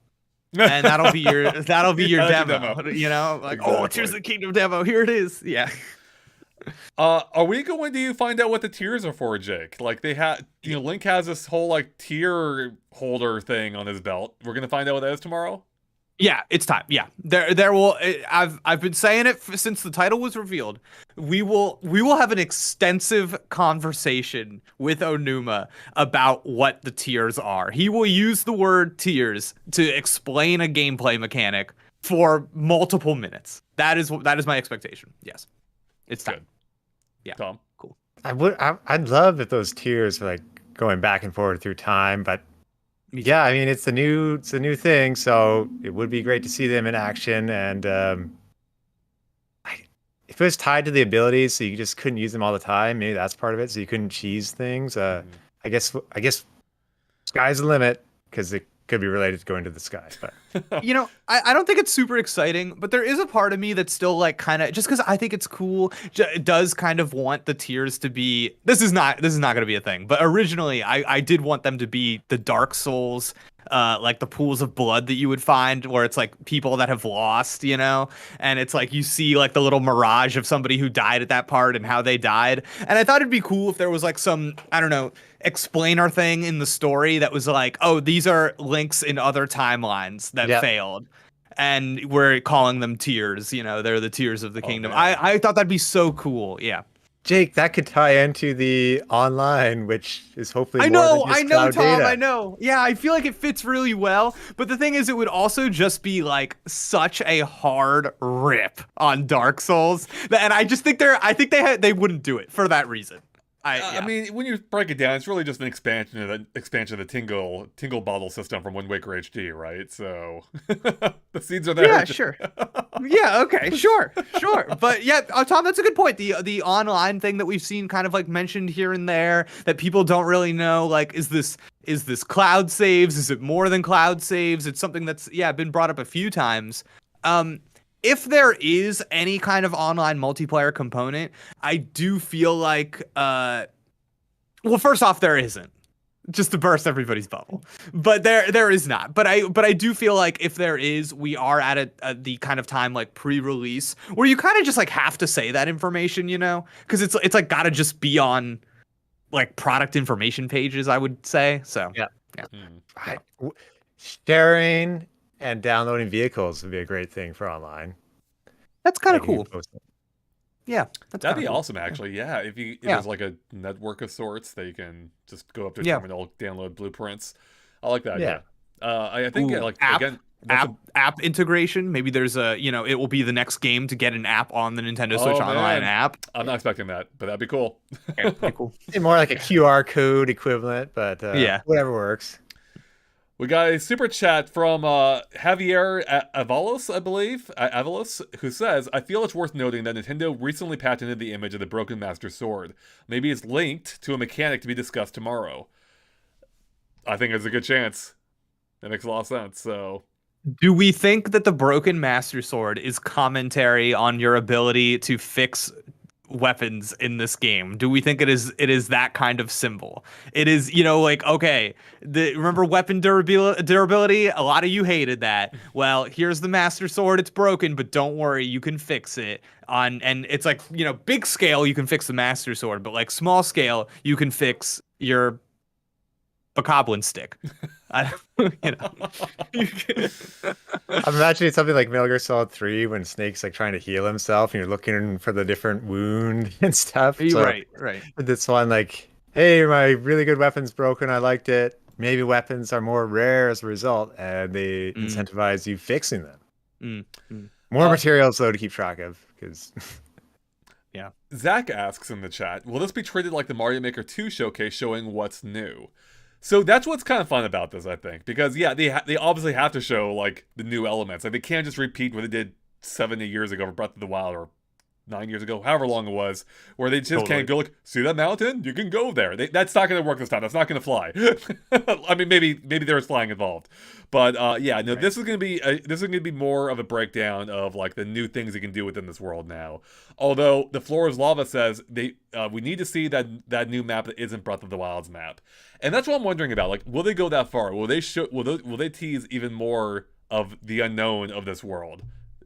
and that'll be your demo. Like Exactly. Tears of the Kingdom demo. Here it is. Yeah. Are we going to find out what the tiers are for, Jake? Like they had, Link has this whole like tier holder thing on his belt. We're gonna find out what that is tomorrow. Yeah, it's time. Yeah, there will. I've been saying it since the title was revealed. We will have an extensive conversation with Onuma about what the tiers are. He will use the word tiers to explain a gameplay mechanic for multiple minutes. That is my expectation. Yes, it's time. Good. Yeah, Tom. Cool. I'd love if those tiers were like going back and forward through time, but yeah, I mean it's a new thing, so it would be great to see them in action. And if it was tied to the abilities, so you just couldn't use them all the time, maybe that's part of it. So you couldn't cheese things. I guess sky's the limit because it could be related to going to the sky. But I don't think it's super exciting, but there is a part of me that's still like kind of, just because I think it's cool, it does kind of want the tiers to be. This is not going to be a thing, but originally I did want them to be the Dark Souls, like the pools of blood that you would find where it's like people that have lost, and it's like you see like the little mirage of somebody who died at that part and how they died. And I thought it'd be cool if there was like some, I don't know, explainer thing in the story that was like, oh, these are links in other timelines that failed, and we're calling them tiers. They're the tiers of the kingdom. I thought that'd be so cool. Yeah. Jake, that could tie into the online, which is hopefully I more know, than just cloud Tom, data. I know. Yeah, I feel like it fits really well. But the thing is, it would also just be like such a hard rip on Dark Souls, and I just think they wouldn't do it for that reason. I mean, when you break it down, it's really just an expansion of the tingle bottle system from Wind Waker HD, right? So the seeds are there. Yeah, sure. Yeah, okay, sure. But yeah, Tom, that's a good point. The online thing that we've seen kind of like mentioned here and there that people don't really know, like, is this cloud saves? Is it more than cloud saves? It's something that's been brought up a few times. If there is any kind of online multiplayer component, I do feel like, well, first off, there isn't, just to burst everybody's bubble, but there is not. But I do feel like if there is, we are at the kind of time like pre-release where you kind of just like have to say that information, because it's like gotta just be on like product information pages, I would say. So yeah. Sharing and downloading vehicles would be a great thing for online. That's kind of cool. Yeah, that'd be awesome, actually. Yeah, if there's like a network of sorts that you can just go up to a terminal, download blueprints. I like that. Yeah, I think app integration. Maybe there's it will be the next game to get an app on the Nintendo Switch Online app. I'm not expecting that, but that'd be cool. Okay, pretty cool. More like a QR code equivalent, but whatever works. We got a super chat from Javier Avalos, I believe, Avalos, who says, I feel it's worth noting that Nintendo recently patented the image of the Broken Master Sword. Maybe it's linked to a mechanic to be discussed tomorrow. I think there's a good chance. That makes a lot of sense, so... Do we think that the Broken Master Sword is commentary on your ability to fix weapons in this game? Do we think it is that kind of symbol? It is, like, okay, remember weapon durability? A lot of you hated that. Well, here's the Master Sword. It's broken, but don't worry, you can fix it. And it's like, big scale, you can fix the Master Sword, but like small scale, you can fix your bokoblin stick. I'm imagining something like Metal Gear Solid 3 when Snake's like trying to heal himself and you're looking for the different wound and stuff. So right. this one, like, hey, my really good weapon's broken. I liked it. Maybe weapons are more rare as a result, and they incentivize you fixing them. More materials, though, to keep track of, because... Yeah. Zach asks in the chat, will this be treated like the Mario Maker 2 showcase showing what's new? So that's what's kind of fun about this, I think. Because, yeah, they obviously have to show, like, the new elements. Like, they can't just repeat what they did 70 years ago for Breath of the Wild, or 9 years ago, however long it was, where they just can't go, like, see that mountain? You can go there. That's not going to work this time. That's not going to fly. I mean, maybe there was flying involved. But, yeah, no, this is going to be more of a breakdown of, like, the new things you can do within this world now. Although, the Floor is Lava says we need to see that new map that isn't Breath of the Wild's map. And that's what I'm wondering about. Like, will they go that far? Will they tease even more of the unknown of this world?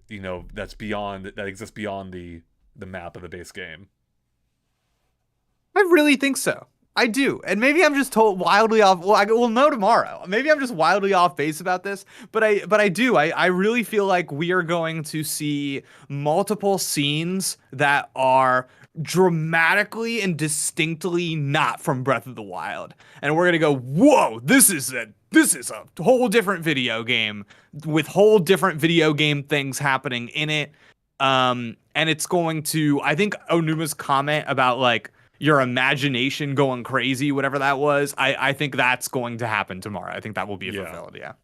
That exists beyond the map of the base game. I really think so. I do. And maybe I'm just wildly off. Well, we'll know tomorrow. Maybe I'm just wildly off base about this, but I do. I really feel like we are going to see multiple scenes that are dramatically and distinctly not from Breath of the Wild. And we're going to go, whoa, this is a whole different video game with whole different video game things happening in it. And it's going to, I think Onuma's comment about like your imagination going crazy, whatever that was, I think that's going to happen tomorrow. I think that will be fulfilled. Yeah.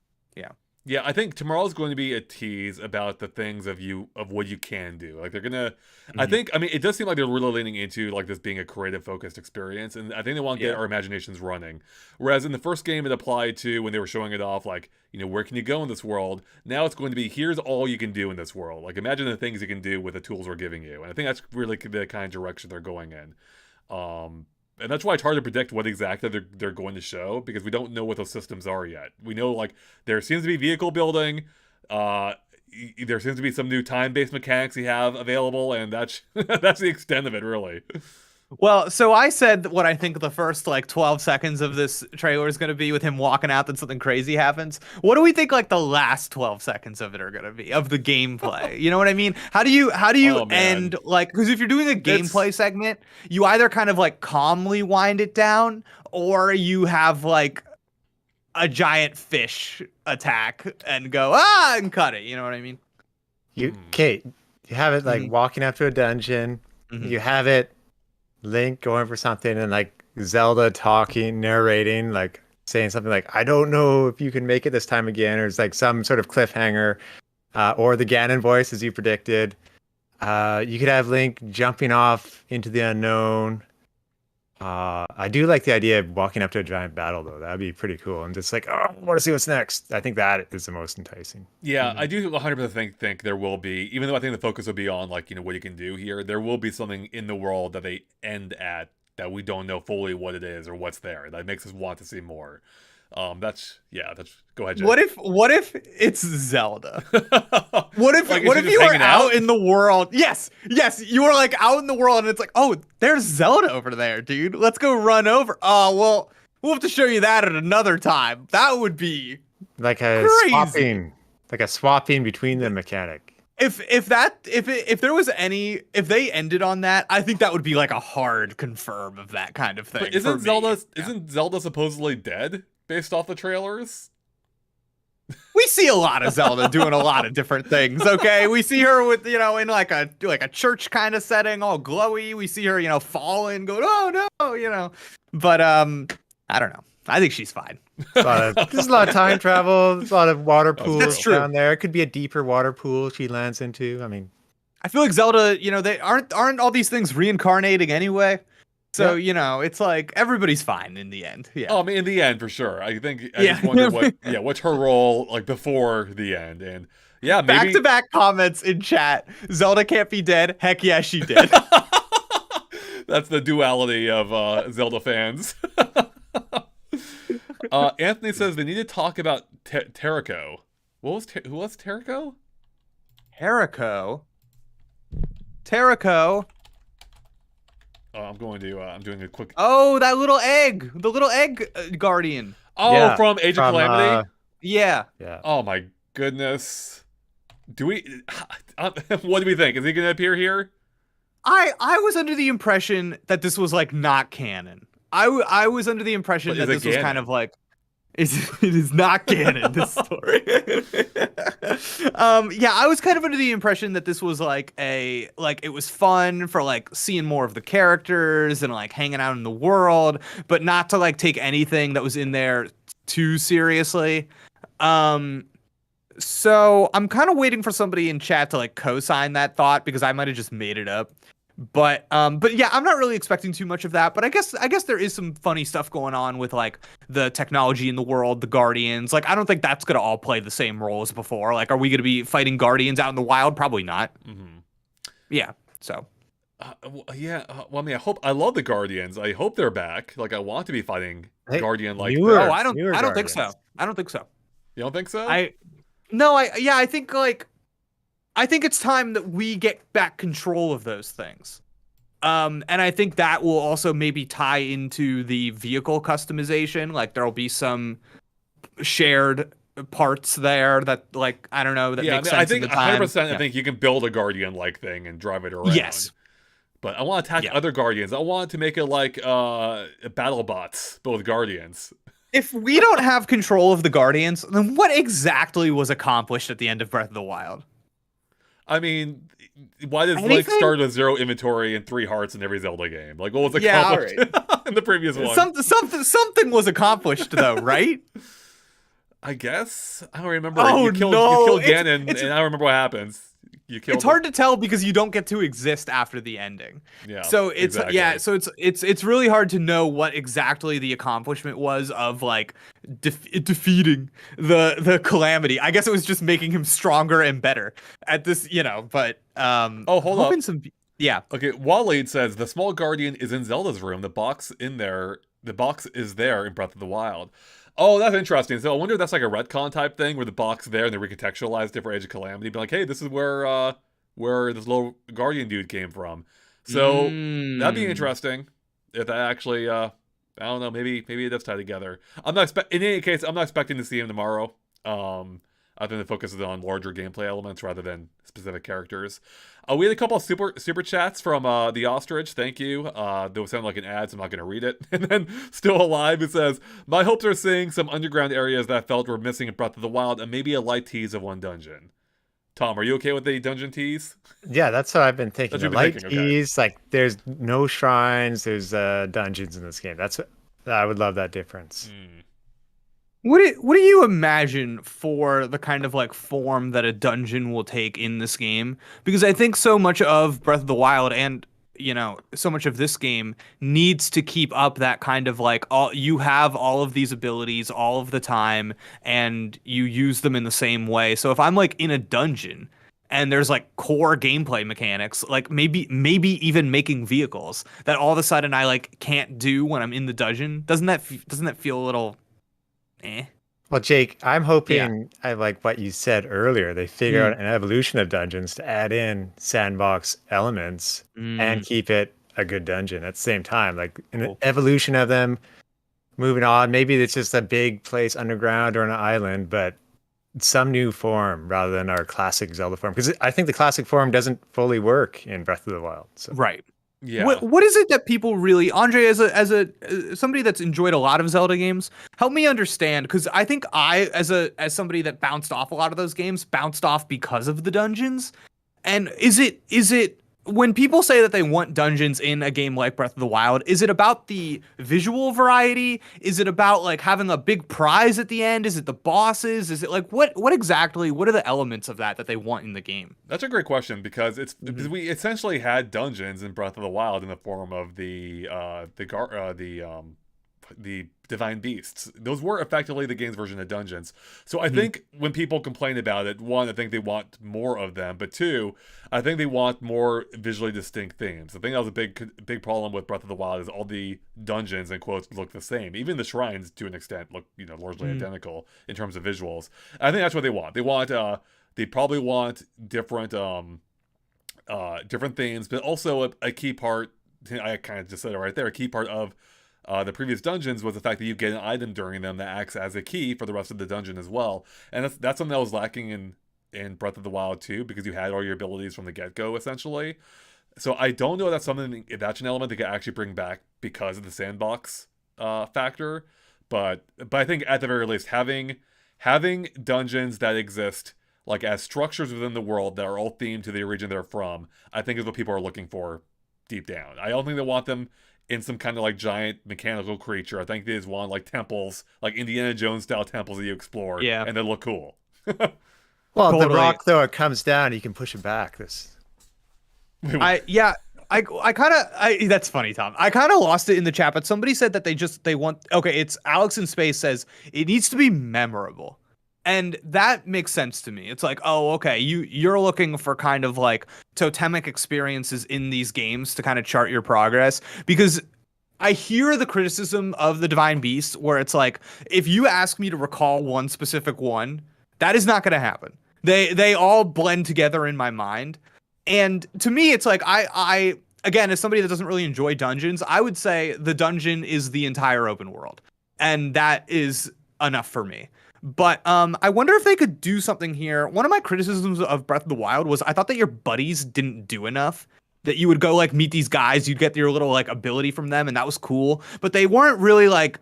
Yeah, I think tomorrow's going to be a tease about the things of what you can do. Like, they're gonna, I mean, it does seem like they're really leaning into like this being a creative focused experience, and I think they want to get our imaginations running. Whereas in the first game, it applied to when they were showing it off, like, where can you go in this world? Now it's going to be, here's all you can do in this world. Like, imagine the things you can do with the tools we're giving you, and I think that's really the kind of direction they're going in. And that's why it's hard to predict what exactly they're going to show, because we don't know what those systems are yet. We know, like, there seems to be vehicle building, there seems to be some new time-based mechanics you have available, and that's the extent of it, really. Well, so I said what I think the first, like, 12 seconds of this trailer is going to be with him walking out, then something crazy happens. What do we think, like, the last 12 seconds of it are going to be, of the gameplay? You know what I mean? How do you end, like, because if you're doing a gameplay segment, you either kind of, like, calmly wind it down, or you have, like, a giant fish attack and go, and cut it. You know what I mean? You have it, like, walking up to a dungeon. You have it Link going for something, and like Zelda talking, narrating, like saying something like, I don't know if you can make it this time again, or it's like some sort of cliffhanger, or the Ganon voice, as you predicted. You could have Link jumping off into the unknown. I do like the idea of walking up to a giant battle, though. That'd be pretty cool. And just like, I want to see what's next. I think that is the most enticing. Yeah, I do 100% think there will be, even though I think the focus will be on, like, what you can do here, there will be something in the world that they end at that we don't know fully what it is or what's there. That makes us want to see more. That's go ahead, Jay. What if it's Zelda? What if Like, you were out in the world? Yes, you were like out in the world, and it's like, oh, there's Zelda over there, dude. Let's go run over. Oh, well, we'll have to show you that at another time. That would be like a crazy. swapping between the mechanic. If they ended on that, I think that would be like a hard confirm of that kind of thing. But isn't Zelda supposedly dead based off the trailers? We see a lot of Zelda doing a lot of different things, okay? We see her with, in like a church kind of setting, all glowy. We see her, falling, going, oh no, But I don't know. I think she's fine. There's a lot of time travel. There's a lot of water pools true. down there. It could be a deeper water pool she lands into. I mean, I feel like Zelda, they aren't all these things reincarnating anyway. So, it's like everybody's fine in the end. Yeah. Oh, I mean, in the end, for sure. I just wonder what's her role like before the end. And yeah, maybe back-to-back comments in chat. Zelda can't be dead. Heck yeah, she did. That's the duality of Zelda fans. Anthony says they need to talk about Terrico. Who was Terrico? Terrico. Oh, I'm doing a quick. Oh, that little egg, the little egg guardian. Oh, Yeah, from Age of Calamity. Yeah. Yeah. Oh my goodness. Do we? What do we think? Is he going to appear here? I was under the impression that this was like not canon. I was under the impression But that is it this was kind canon? of like it is not canon, this story. Yeah, I was kind of under the impression that this was like it was fun for like seeing more of the characters and like hanging out in the world, but not to like take anything that was in there too seriously. So I'm kind of waiting for somebody in chat to like co-sign that thought because I might have just made it up. But yeah, I'm not really expecting too much of that. But I guess there is some funny stuff going on with like the technology in the world, the Guardians. Like I don't think that's gonna all play the same role as before. Like, are we gonna be fighting Guardians out in the wild? Probably not. Mm-hmm. Yeah. So. Yeah. Well, I mean, I love the Guardians. I hope they're back. Like, I want to be fighting Hey, Guardian like. newer- that. Oh, I don't newer think so. Guardians. I don't think so. You don't think so? I think it's time that we get back control of those things. And I think that will also maybe tie into the vehicle customization. Like there'll be some shared parts there that like, I don't know, that yeah, makes I, mean, I sense think at the time. 100%. Yeah. I think you can build a Guardian like thing and drive it around. Yes. But I want to attack other Guardians. I want to make it like battle bots, but with Guardians. If we don't have control of the Guardians, then what exactly was accomplished at the end of Breath of the Wild? I mean, why does Link Anything? start with 0 inventory and 3 hearts in every Zelda game? Like, what was Yeah, accomplished in the previous one? Something was accomplished though, right? I guess. I don't remember. Oh, you killed no. Ganon, It's- and I don't remember what happens. You killed It's hard to tell because you don't get to exist after the ending. Yeah. So it's exactly. yeah, so it's really hard to know what exactly the accomplishment was of like defeating the calamity. I guess it was just making him stronger and better at this, but Oh, hold hoping up. yeah. Okay, Waleed says the small guardian is in Zelda's room. The box is there in Breath of the Wild. Oh, that's interesting. So I wonder if that's like a retcon type thing where the box there and they recontextualize different Age of Calamity. Be like, hey, this is where this little guardian dude came from. So that'd be interesting if that actually I don't know, maybe it does tie together. In any case, I'm not expecting to see him tomorrow. I think the focus is on larger gameplay elements rather than specific characters. We had a couple of super chats from the Ostrich. Thank you. That would sound like an ad, so I'm not going to read it. And then Still Alive, it says, my hopes are seeing some underground areas that I felt were missing in Breath of the Wild and maybe a light tease of one dungeon. Tom, are you okay with the dungeon tease? Yeah, that's what I've been thinking. That's The what you've light been thinking, okay. keys, like there's no shrines, there's dungeons in this game. I would love that difference. What do you imagine for the kind of like form that a dungeon will take in this game? Because I think so much of Breath of the Wild and so much of this game needs to keep up that kind of like you have all of these abilities all of the time and you use them in the same way. So if I'm like in a dungeon and there's like core gameplay mechanics, like maybe even making vehicles that all of a sudden I like can't do when I'm in the dungeon, doesn't that feel a little Well, Jake, I'm hoping, I like what you said earlier, they figure out an evolution of dungeons to add in sandbox elements and keep it a good dungeon at the same time. Like an evolution of them, moving on. Maybe it's just a big place underground or an island, but some new form rather than our classic Zelda form. Because I think the classic form doesn't fully work in Breath of the Wild. So. Right. Yeah. What is it that people really, Andre, as somebody that's enjoyed a lot of Zelda games, help me understand, because I think as somebody that bounced off a lot of those games, bounced off because of the dungeons. And is it when people say that they want dungeons in a game like Breath of the Wild, is it about the visual variety? Is it about like having a big prize at the end? Is it the bosses? Is it like what exactly? What are the elements of that they want in the game? That's a great question because because we essentially had dungeons in Breath of the Wild in the form of the the divine beasts. Those were effectively the game's version of dungeons. So I think when people complain about it, one, I think they want more of them, but two, I think they want more visually distinct themes. I think that was a big problem with Breath of the Wild is all the dungeons and quotes look the same. Even the shrines to an extent look, largely identical in terms of visuals. I think that's what they want. They probably want different different themes, but also a key part, I kind of just said it right there, a key part of the previous dungeons was the fact that you get an item during them that acts as a key for the rest of the dungeon as well. And that's something that was lacking in Breath of the Wild 2, because you had all your abilities from the get-go, essentially. So I don't know if that's an element they could actually bring back because of the sandbox factor. But I think at the very least, having dungeons that exist like as structures within the world that are all themed to the region they're from, I think is what people are looking for deep down. I don't think they want them in some kind of like giant mechanical creature. I think they just want like temples, like Indiana Jones style temples that you explore, and they look cool. Well, Totally. the rock, though, it comes down, you can push it back. That's funny, Tom. I kind of lost it in the chat, but somebody said that it's Alex in Space says it needs to be memorable. And that makes sense to me. It's like, oh, okay, you're looking for kind of like totemic experiences in these games to kind of chart your progress, because I hear the criticism of the Divine Beast where it's like, if you ask me to recall one specific one, that is not going to happen. They all blend together in my mind. And to me, it's like, I again, as somebody that doesn't really enjoy dungeons, I would say the dungeon is the entire open world. And that is enough for me. But I wonder if they could do something here. One of my criticisms of Breath of the Wild was I thought that your buddies didn't do enough. That you would go like meet these guys, you'd get your little like ability from them, and that was cool. But they weren't really like,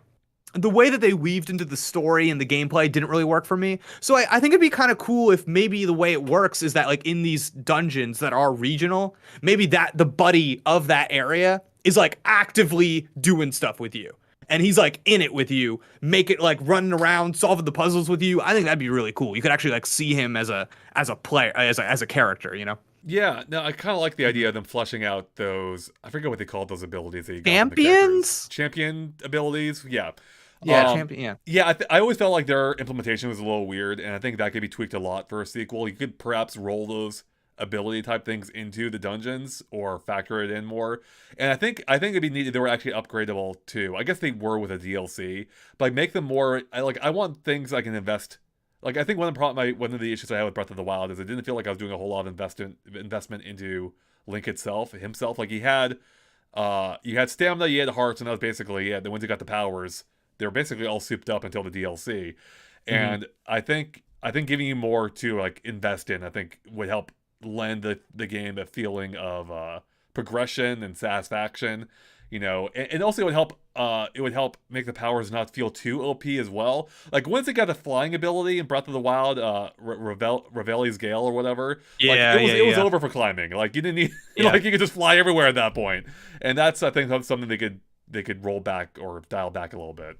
the way that they weaved into the story and the gameplay didn't really work for me. So I think it'd be kind of cool if maybe the way it works is that like in these dungeons that are regional, maybe that the buddy of that area is like actively doing stuff with you. And he's like in it with you, make it like running around, solving the puzzles with you. I think that'd be really cool. You could actually like see him as a player, as a character, you know? Yeah, no, I kind of like the idea of them fleshing out those, I forget what they called those abilities that you got. Champions? Champion abilities, yeah. Yeah, champion, yeah. Yeah, I always felt like their implementation was a little weird, and I think that could be tweaked a lot for a sequel. You could perhaps roll those ability type things into the dungeons or factor it in more. And I think it'd be neat if they were actually upgradable too. I guess they were with a DLC, but like make them more. I want things I can invest. Like I think one of the issues I had with Breath of the Wild is it didn't feel like I was doing a whole lot of investment into Link himself. Like you had stamina, you had hearts, and that was basically it. Then once you got the powers, they were basically all souped up until the DLC. And I think giving you more to like invest in, I think would help lend the game a feeling of progression and satisfaction, and also it would help make the powers not feel too OP as well. Like once it got the flying ability in Breath of the Wild, Reveli's Gale or whatever, it was over for climbing. Like you didn't need like you could just fly everywhere at that point. And that's, I think, something they could roll back or dial back a little bit.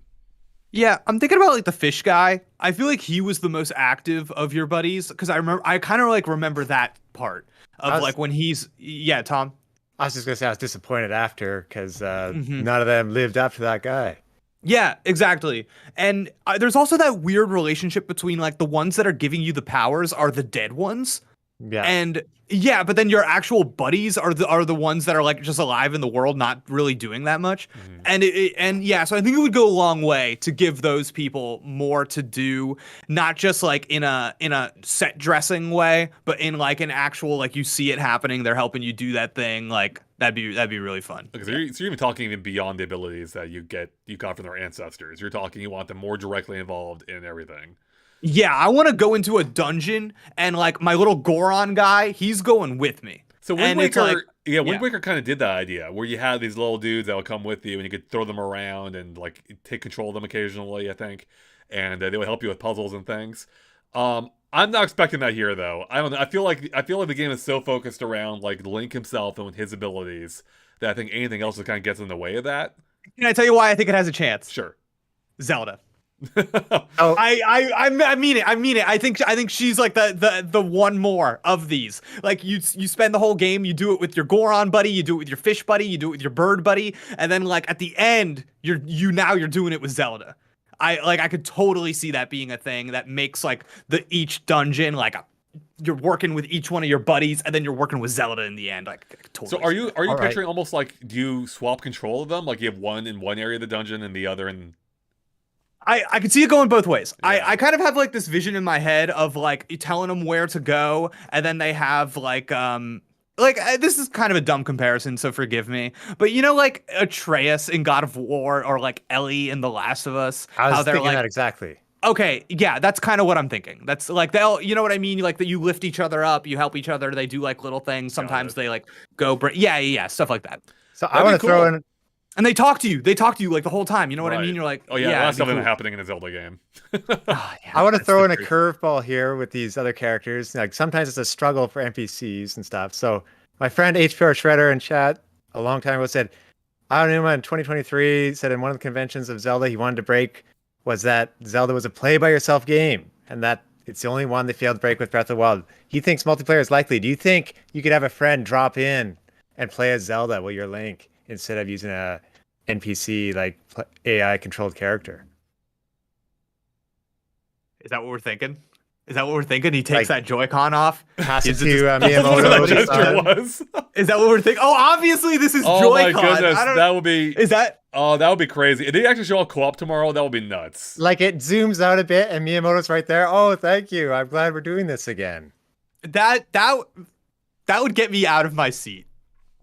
Yeah, I'm thinking about like the fish guy. I feel like he was the most active of your buddies because I kind of like remember that part of like when Tom. I was just gonna say I was disappointed after because none of them lived up to that guy. Yeah, exactly. And there's also that weird relationship between like the ones that are giving you the powers are the dead ones. Yeah. And yeah, but then your actual buddies are the ones that are like just alive in the world, not really doing that much. And so I think it would go a long way to give those people more to do, not just like in a set dressing way, but in like an actual, like you see it happening, they're helping you do that thing. Like that'd be really fun. Okay, so you're even talking even beyond the abilities that you got from their ancestors. You're talking you want them more directly involved in everything. Yeah, I want to go into a dungeon and like my little Goron guy, he's going with me. So Wind Waker, Wind Waker kind of did that idea where you had these little dudes that would come with you and you could throw them around and like take control of them occasionally, I think, and they would help you with puzzles and things. I'm not expecting that here though. I don't know. I feel like the game is so focused around like Link himself and with his abilities that I think anything else just kind of gets in the way of that. Can I tell you why I think it has a chance? Sure. Zelda. Oh, I mean it. I mean it. I think she's like the one more of these. Like you spend the whole game, you do it with your Goron buddy, you do it with your fish buddy, you do it with your bird buddy, and then like at the end, you're doing it with Zelda. I could totally see that being a thing that makes like each dungeon like you're working with each one of your buddies, and then you're working with Zelda in the end. Like I could totally. So are you All right. picturing almost like, do you swap control of them? Like you have one in one area of the dungeon and the other in. I could see it going both ways. Yeah. I kind of have like this vision in my head of like telling them where to go, and then they have this is kind of a dumb comparison, so forgive me. But you know, like Atreus in God of War or like Ellie in The Last of Us, I how was they're thinking like, that exactly. okay, yeah, that's kind of what I'm thinking. That's like you know what I mean? Like that you lift each other up, you help each other. They do like little things. Sometimes they like go, yeah, stuff like that. So That'd I want be to throw cool. in. And they talk to you. They talk to you like the whole time. You know what I Right. mean? You're like, Oh yeah, that's it'd be something cool. happening in a Zelda game. Ah, yeah, I want to that's throw the in a truth. curveball here with these other characters. Like sometimes it's a struggle for NPCs and stuff. So my friend HPR Shredder in chat a long time ago said, Aonuma in 2023 said in one of the conventions of Zelda he wanted to break was that Zelda was a play by yourself game, and that it's the only one they failed to break with Breath of the Wild. He thinks multiplayer is likely. Do you think you could have a friend drop in and play as Zelda while you're Link instead of using a NPC like AI controlled character? Is that what we're thinking? Is that what we're thinking? He takes Like- that Joy-Con off. Pass it Gives it to to- That's what Miyamoto. that his gesture son. was. Is that what we're thinking? Oh, obviously this is Oh my Joy-Con. goodness, I don't. that would be. Is that? Oh, that would be crazy. If they actually show a co-op tomorrow, that would be nuts. Like it zooms out a bit and Miyamoto's right there. Oh, thank you. I'm glad we're doing this again. That would get me out of my seat.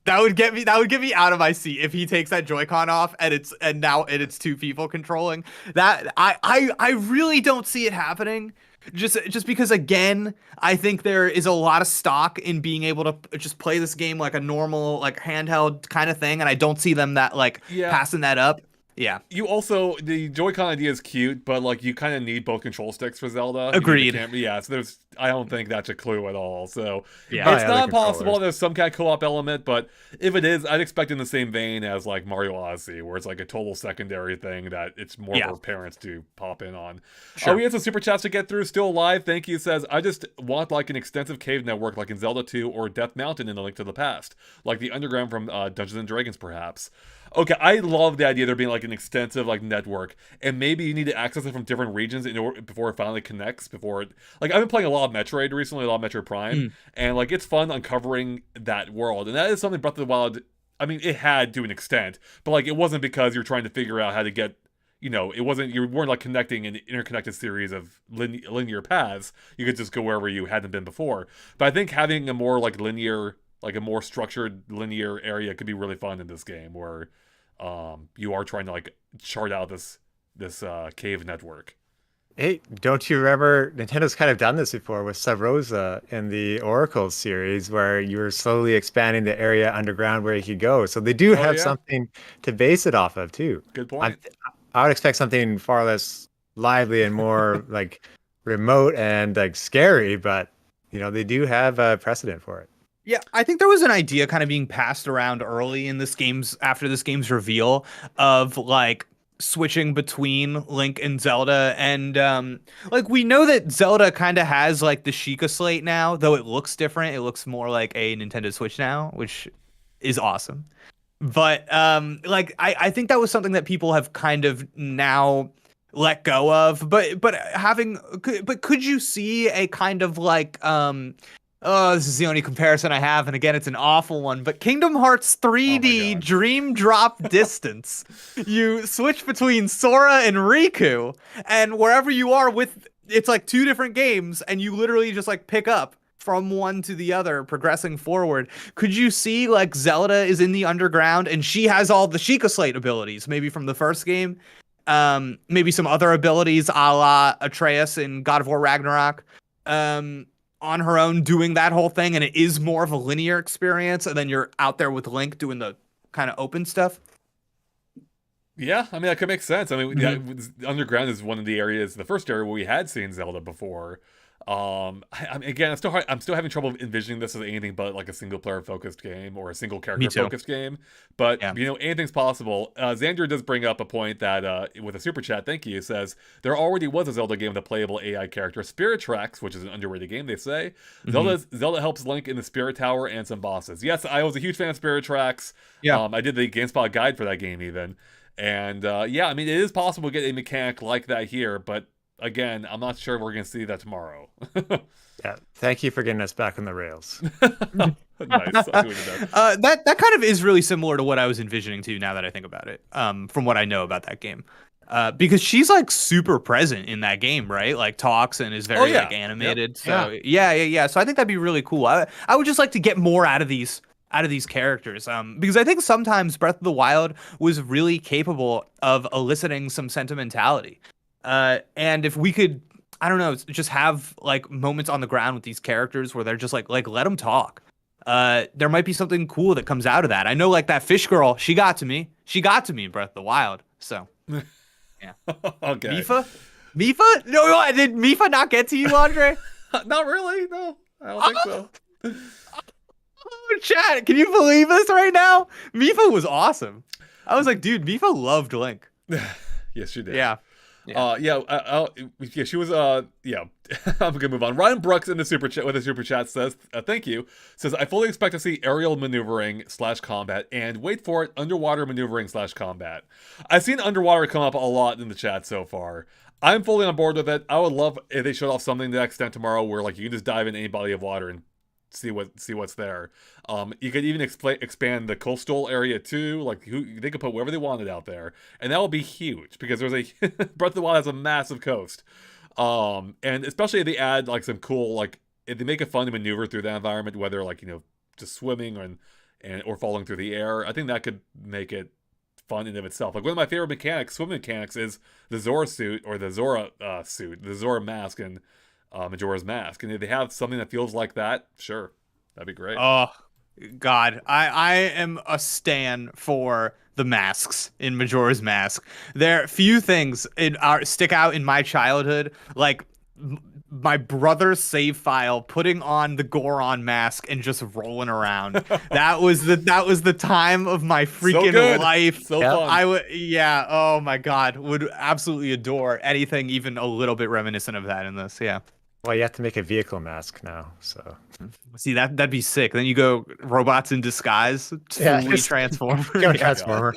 That would get me out of my seat if he takes that Joy-Con off and it's two people controlling. That I really don't see it happening. Just because again, I think there is a lot of stock in being able to just play this game like a normal like handheld kind of thing, and I don't see them that like Yeah. passing that up. Yeah. You also, the Joy-Con idea is cute, but like you kind of need both control sticks for Zelda. You need the Agreed. camera- Yeah, so I don't think that's a clue at all. So Yeah. it's Other not impossible. controllers. There's some kind of co-op element, but if it is, I'd expect in the same vein as like Mario Odyssey, where it's like a total secondary thing that it's more Yeah. for parents to pop in on. Sure. We had some super chats to get through. Still alive. Thank you. Says, I just want like an extensive cave network like in Zelda 2 or Death Mountain in A Link to the Past, like the underground from Dungeons and Dragons, perhaps. Okay, I love the idea of there being like an extensive like network, and maybe you need to access it from different regions in order before it finally connects. Before it, like I've been playing a lot of Metroid recently, a lot of Metroid Prime, and like it's fun uncovering that world, and that is something Breath of the Wild. I mean, it had to an extent, but like it wasn't because you're trying to figure out how to get. You know, it wasn't. You weren't like connecting an interconnected series of linear paths. You could just go wherever you hadn't been before. But I think having a more like linear, like a more structured linear area could be really fun in this game, where you are trying to like chart out this cave network. Hey, don't you remember Nintendo's kind of done this before with Sub Rosa in the Oracle series where you were slowly expanding the area underground where you could go. So they do have yeah. something to base it off of too. Good point. I would expect something far less lively and more like remote and like scary, but you know, they do have a precedent for it. Yeah, I think there was an idea kind of being passed around early in after this game's reveal of like switching between Link and Zelda, and like we know that Zelda kind of has like the Sheikah slate now, though it looks different. It looks more like a Nintendo Switch now, which is awesome. But like I think that was something that people have kind of now let go of. But could you see a kind of like oh, this is the only comparison I have, and again, it's an awful one, but Kingdom Hearts 3D God. Dream Drop Distance. You switch between Sora and Riku, and wherever you are it's like two different games, and you literally just like pick up from one to the other, progressing forward. Could you see like Zelda is in the underground, and she has all the Sheikah Slate abilities, maybe from the first game, maybe some other abilities a la Atreus in God of War Ragnarok, on her own doing that whole thing, and it is more of a linear experience, and then you're out there with Link doing the kind of open stuff. Yeah, I mean that could make sense. I mean, yeah, underground is one of the areas, the first area where we had seen Zelda before. Again, I'm still having trouble envisioning this as anything but like a single player focused game or a single Me character too. focused game. But Yeah. anything's possible. Xander does bring up a point that with a super chat, thank you, says there already was a Zelda game with a playable AI character, Spirit Tracks, which is an underrated game. They say Zelda helps Link in the Spirit Tower and some bosses. Yes, I was a huge fan of Spirit Tracks. Yeah. I did the GameSpot guide for that game even, and yeah, I mean it is possible to get a mechanic like that here, but again, I'm not sure we're going to see that tomorrow. Yeah, thank you for getting us back on the rails. Nice. I'll do it That kind of is really similar to what I was envisioning too. Now that I think about it, from what I know about that game, because she's like super present in that game, right? Like talks and is very like animated. Yep. So yeah. So I think that'd be really cool. I would just like to get more out of these characters, because I think sometimes Breath of the Wild was really capable of eliciting some sentimentality, and if we could, I don't know, just have like moments on the ground with these characters where they're just like let them talk. There might be something cool that comes out of that. I know, like that fish girl, she got to me in Breath of the Wild. So, yeah. Okay. Mifa? No, did Mifa not get to you, Andre? Not really. No, I don't think so. Oh, chat, can you believe this right now? Mifa was awesome. I was like, dude, Mifa loved Link. Yes, she did. Yeah. Yeah, she was. Yeah, I'm gonna move on. Ryan Brooks in the super chat with a super chat says, "Thank you." Says, "I fully expect to see aerial maneuvering / combat, and wait for it, underwater maneuvering / combat." I've seen underwater come up a lot in the chat so far. I'm fully on board with it. I would love if they showed off something to that extent tomorrow, where like you can just dive in any body of water and see what's there. You could even expand the coastal area too. Like they could put whatever they wanted out there, and that would be huge because there's a Breath of the Wild has a massive coast. And especially if they add like some cool, like if they make it fun to maneuver through that environment, whether like just swimming or falling through the air. I think that could make it fun in of itself. Like one of my favorite swim mechanics is the Zora suit or the Zora suit, the Zora mask and Majora's Mask, and if they have something that feels like that, sure, that'd be great. Oh God, I am a stan for the masks in Majora's Mask. There are few things stick out in my childhood, like my brother's save file, putting on the Goron mask and just rolling around. that was the time of my freaking life. So fun. I would, yeah. Oh my God, would absolutely adore anything even a little bit reminiscent of that in this. Yeah. Well, you have to make a vehicle mask now, so. See, that'd be sick. Then you go robots in disguise, fully Transformer. Transformer.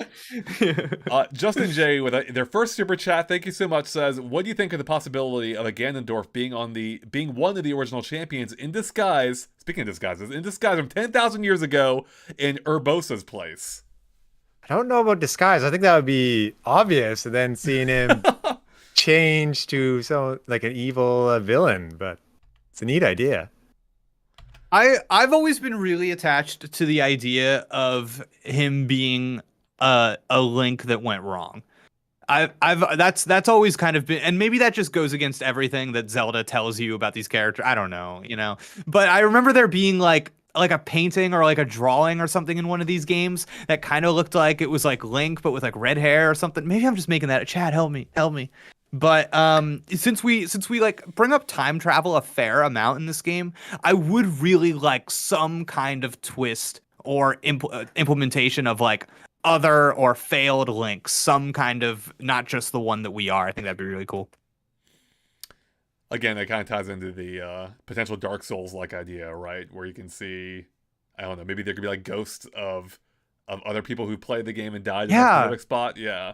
Justin J with their first super chat, thank you so much, says, "What do you think of the possibility of a Ganondorf being one of the original champions in disguise? Speaking of disguises, in disguise from 10,000 years ago in Urbosa's place." I don't know about disguise. I think that would be obvious, and then seeing him change to like an evil villain, but it's a neat idea. I've always been really attached to the idea of him being a link that went wrong. That's always kind of been, and maybe that just goes against everything that Zelda tells you about these characters. I don't know, but I remember there being like a painting or like a drawing or something in one of these games that kind of looked like it was like Link but with like red hair or something. Maybe I'm just making that. Chad, help me. But since we like bring up time travel a fair amount in this game, I would really like some kind of twist or implementation of like other or failed links, some kind of, not just the one that we are. I think that'd be really cool. Again, that kind of ties into the potential Dark Souls like idea, right? Where you can see, I don't know, maybe there could be like ghosts of other people who played the game and died in that specific spot. Yeah.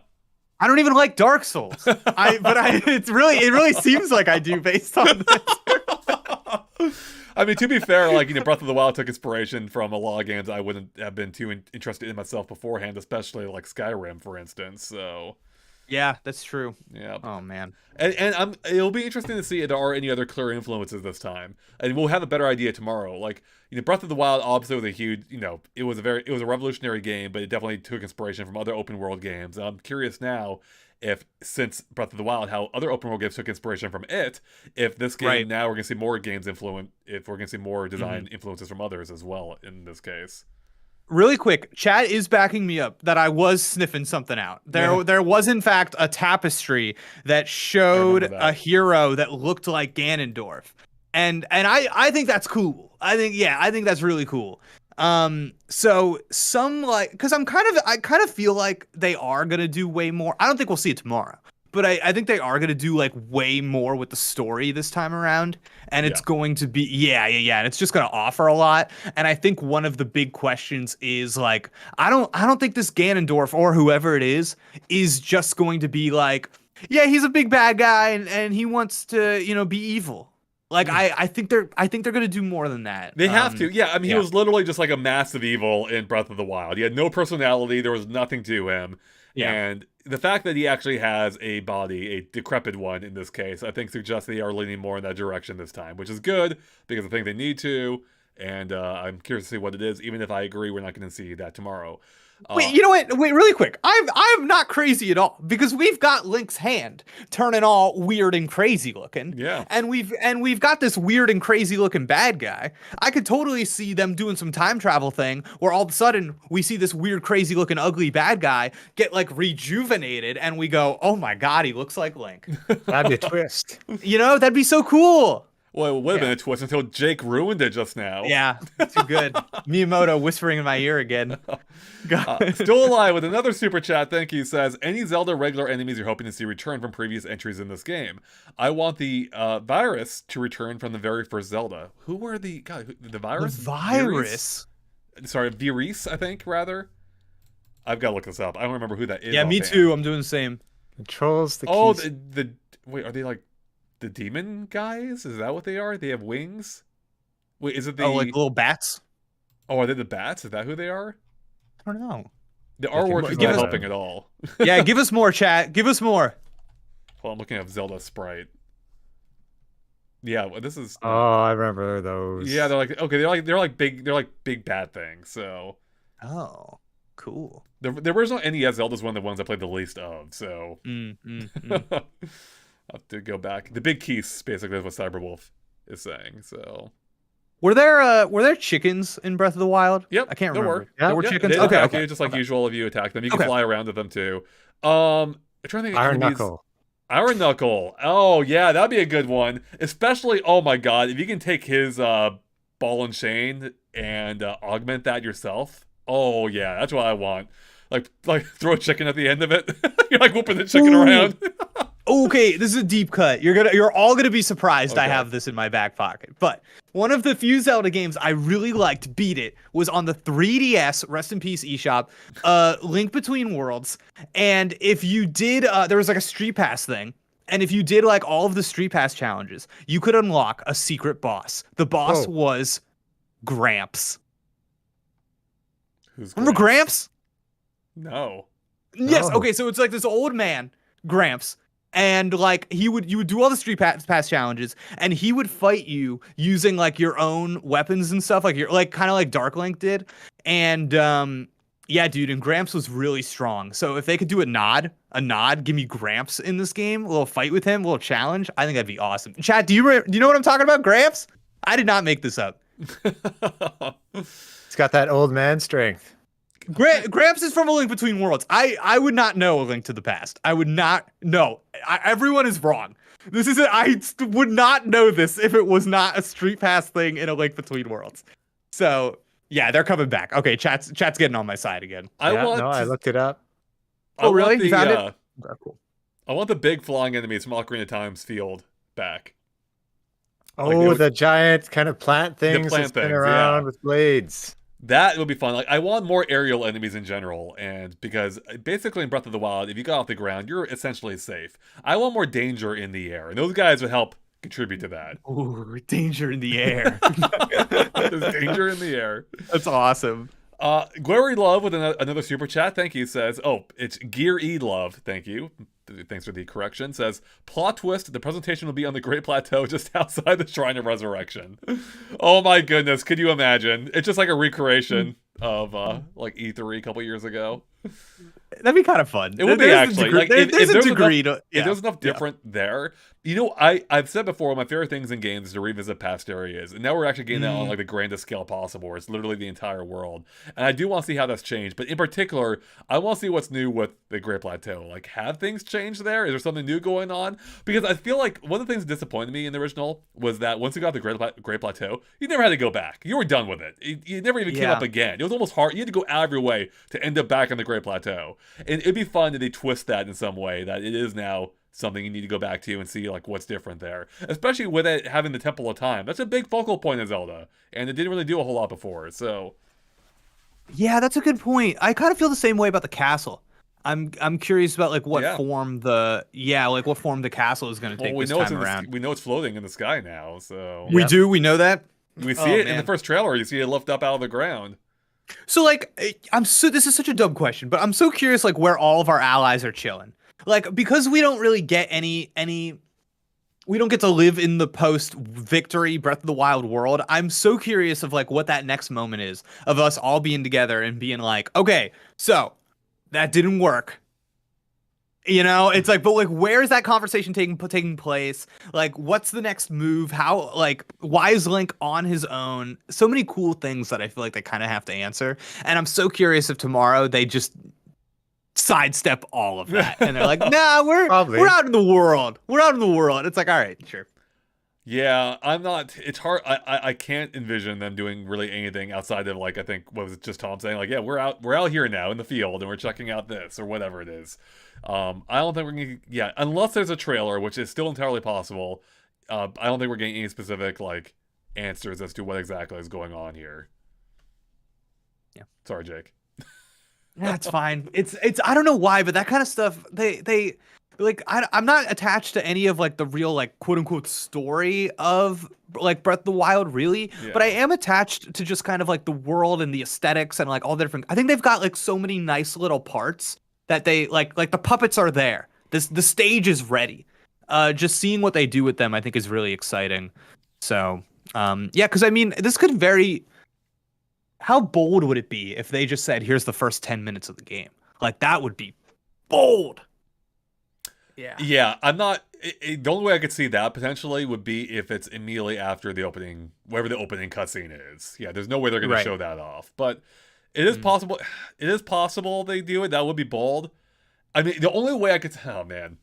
I don't even like Dark Souls. It really seems like I do based on this. I mean, to be fair, like, Breath of the Wild took inspiration from a lot of games I wouldn't have been too interested in myself beforehand, especially like Skyrim, for instance. So, yeah, that's true. Yeah. Oh man. And it'll be interesting to see if there are any other clear influences this time, and we'll have a better idea tomorrow. Like, Breath of the Wild obviously was a huge, it was a revolutionary game, but it definitely took inspiration from other open world games. And I'm curious now if, since Breath of the Wild, how other open world games took inspiration from it. If this game now we're gonna see more games if we're gonna see more design influences from others as well in this case. Really quick, chat is backing me up that I was sniffing something out. There was in fact a tapestry that showed a hero that looked like Ganondorf. And I think that's cool. I think that's really cool. So some like, because I kind of feel like they are gonna do way more. I don't think we'll see it tomorrow, but I think they are gonna do like way more with the story this time around, and it's going to be and it's just gonna offer a lot. And I think one of the big questions is like, I don't think this Ganondorf or whoever it is just going to be like, yeah, he's a big bad guy and he wants to, you know, be evil. Like I think they're gonna do more than that. They have to. Yeah, I mean, he was literally just like a massive evil in Breath of the Wild. He had no personality. There was nothing to him. Yeah. And the fact that he actually has a body, a decrepit one in this case, I think suggests they are leaning more in that direction this time, which is good because I think they need to. And I'm curious to see what it is, even if I agree we're not going to see that tomorrow. Wait, you know what? Wait, really quick. I'm not crazy at all because we've got Link's hand turning all weird and crazy looking. Yeah. And we've got this weird and crazy looking bad guy. I could totally see them doing some time travel thing where all of a sudden we see this weird, crazy looking, ugly bad guy get like rejuvenated and we go, oh my God, he looks like Link. That'd be a twist. You know, that'd be so cool. Well, it would have been a twist until Jake ruined it just now. Yeah, too good. Miyamoto whispering in my ear again. Still alive with another super chat. Thank you. Says, any Zelda regular enemies you're hoping to see return from previous entries in this game? I want the virus to return from the very first Zelda. Who were the virus? The virus. Sorry, Viris, I think rather. I've got to look this up. I don't remember who that is. Yeah, me too. I'm doing the same. Controls the keys. Oh, wait, are they like the demon guys? Is that what they are? They have wings? Wait, is it the... Oh, like little bats? Oh, are they the bats? Is that who they are? I don't know. The artwork is not helping at all. Yeah, give us more, chat. Give us more. Well, I'm looking at Zelda sprite. Yeah, well, this is... Oh, I remember those. Yeah, they're like big bad things, so... Oh, cool. The original NES Zelda's one of the ones I played the least of, so... I'll have to go back. The big keys, basically, is what Cyberwolf is saying, so... Were there chickens in Breath of the Wild? Yep, I can't remember. There were chickens? They attack you, just like usual if you attack them. You can fly around with them, too. I'm trying to think of Iron Knuckle. Iron Knuckle. Oh, yeah, that'd be a good one. Especially, oh my god, if you can take his ball and chain and augment that yourself. Oh, yeah, that's what I want. Like throw a chicken at the end of it. You're like whooping the chicken around. Okay, this is a deep cut. You're all gonna be surprised I have this in my back pocket. But one of the few Zelda games I really liked, beat it, was on the 3DS, rest in peace eShop, Link Between Worlds. And if you did, there was like a Street Pass thing. And if you did like all of the Street Pass challenges, you could unlock a secret boss. The boss was Gramps. Who's Remember Gramps? No. Yes. Okay, so it's like this old man, Gramps. And like you would do all the Street Pass challenges, and he would fight you using like your own weapons and stuff, like kind of like Dark Link did. And yeah, dude, and Gramps was really strong. So if they could do a nod, give me Gramps in this game, a little fight with him, a little challenge, I think that'd be awesome. Chat, do you know what I'm talking about? Gramps? I did not make this up. It's got that old man strength. Gramps is from A Link Between Worlds. I would not know A Link to the Past. I would not know. Everyone is wrong. This isn't. I would not know this if it was not a Street Pass thing in A Link Between Worlds. So yeah, they're coming back. Okay, chat's getting on my side again. I looked it up. Oh really? You found it? Okay, cool. I want the big flying enemies from Ocarina of Time's field back. Oh, like the giant kind of plant things that spin around with blades. That would be fun. Like, I want more aerial enemies in general, and because basically in Breath of the Wild, if you got off the ground, you're essentially safe. I want more danger in the air, and those guys would help contribute to that. Ooh, danger in the air. There's danger in the air. That's awesome. Glory Love with another super chat. Thank you. Says, oh, it's Gear E Love. Thank you. Thanks for the correction. Says, plot twist, the presentation will be on the Great Plateau just outside the Shrine of Resurrection. Oh my goodness, could you imagine? It's just like a recreation of like E3 a couple years ago. That'd be kind of fun. It would be actually. Like, there's a degree to... If there's enough different there, I've said before, one of my favorite things in games is to revisit past areas, and now we're actually getting that on like the grandest scale possible, where it's literally the entire world. And I do want to see how that's changed, but in particular, I want to see what's new with the Great Plateau. Like, have things changed there? Is there something new going on? Because I feel like one of the things that disappointed me in the original was that once you got the Great Plateau, you never had to go back. You were done with it. You never even came up again. It was almost hard. You had to go out of your way to end up back on the Great Plateau. And it'd be fun if they twist that in some way, that it is now something you need to go back to and see like what's different there, especially with it having the Temple of Time. That's a big focal point of Zelda, and it didn't really do a whole lot before. So yeah, that's a good point. I kind of feel the same way about the castle. I'm curious about like what form the what form the castle is going to take this time around. We know it's floating in the sky now, so we know that. We see it in the first trailer. You see it lift up out of the ground. So like, this is such a dumb question, but I'm so curious like where all of our allies are chilling. Like, because we don't really get we don't get to live in the post-victory Breath of the Wild world. I'm so curious of like what that next moment is of us all being together and being like, okay, so that didn't work. You know, it's like, but like, where is that conversation taking place? Like, what's the next move? How, like, why is Link on his own? So many cool things that I feel like they kind of have to answer. And I'm so curious if tomorrow they just sidestep all of that and they're like, nah, we're out in the world. We're out in the world. It's like, all right, sure. Yeah, I'm not. It's hard. I can't envision them doing really anything outside of like, I think what was it just Tom saying like, yeah, we're out here now in the field and we're checking out this or whatever it is. I don't think we're gonna unless there's a trailer, which is still entirely possible. I don't think we're getting any specific like answers as to what exactly is going on here. Yeah. Sorry, Jake. That's fine. It's I don't know why, but that kind of stuff they like I'm not attached to any of like the real like quote unquote story of like Breath of the Wild really, but I am attached to just kind of like the world and the aesthetics and like all the different. I think they've got like so many nice little parts that they like the puppets are there. The stage is ready. Just seeing what they do with them I think is really exciting. So because I mean this could very. How bold would it be if they just said, here's the first 10 minutes of the game? Like, that would be bold. Yeah. Yeah, I'm not... the only way I could see that, potentially, would be if it's immediately after the opening... whatever the opening cutscene is. Yeah, there's no way they're going to show that off. But it is possible... It is possible they do it. That would be bold. I mean, the only way I could... Oh, man.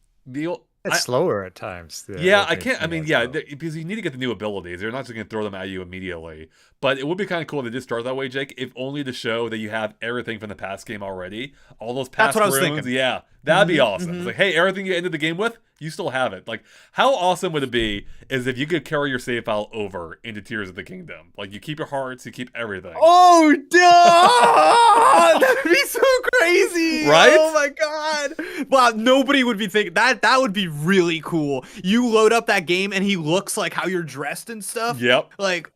It's slower at times. I can't. I mean, because you need to get the new abilities. They're not just going to throw them at you immediately. But it would be kind of cool to just start that way, Jake, if only to show that you have everything from the past game already. All those past runes. Thinking. Yeah, that'd be awesome. It's like, hey, everything you ended the game with, you still have it. Like, how awesome would it be is if you could carry your save file over into Tears of the Kingdom? Like, you keep your hearts, you keep everything. Oh, duh! That'd be so crazy! Right? Oh my god! Wow, nobody would be thinking that. That would be really cool. You load up that game and he looks like how you're dressed and stuff. Yep. Like,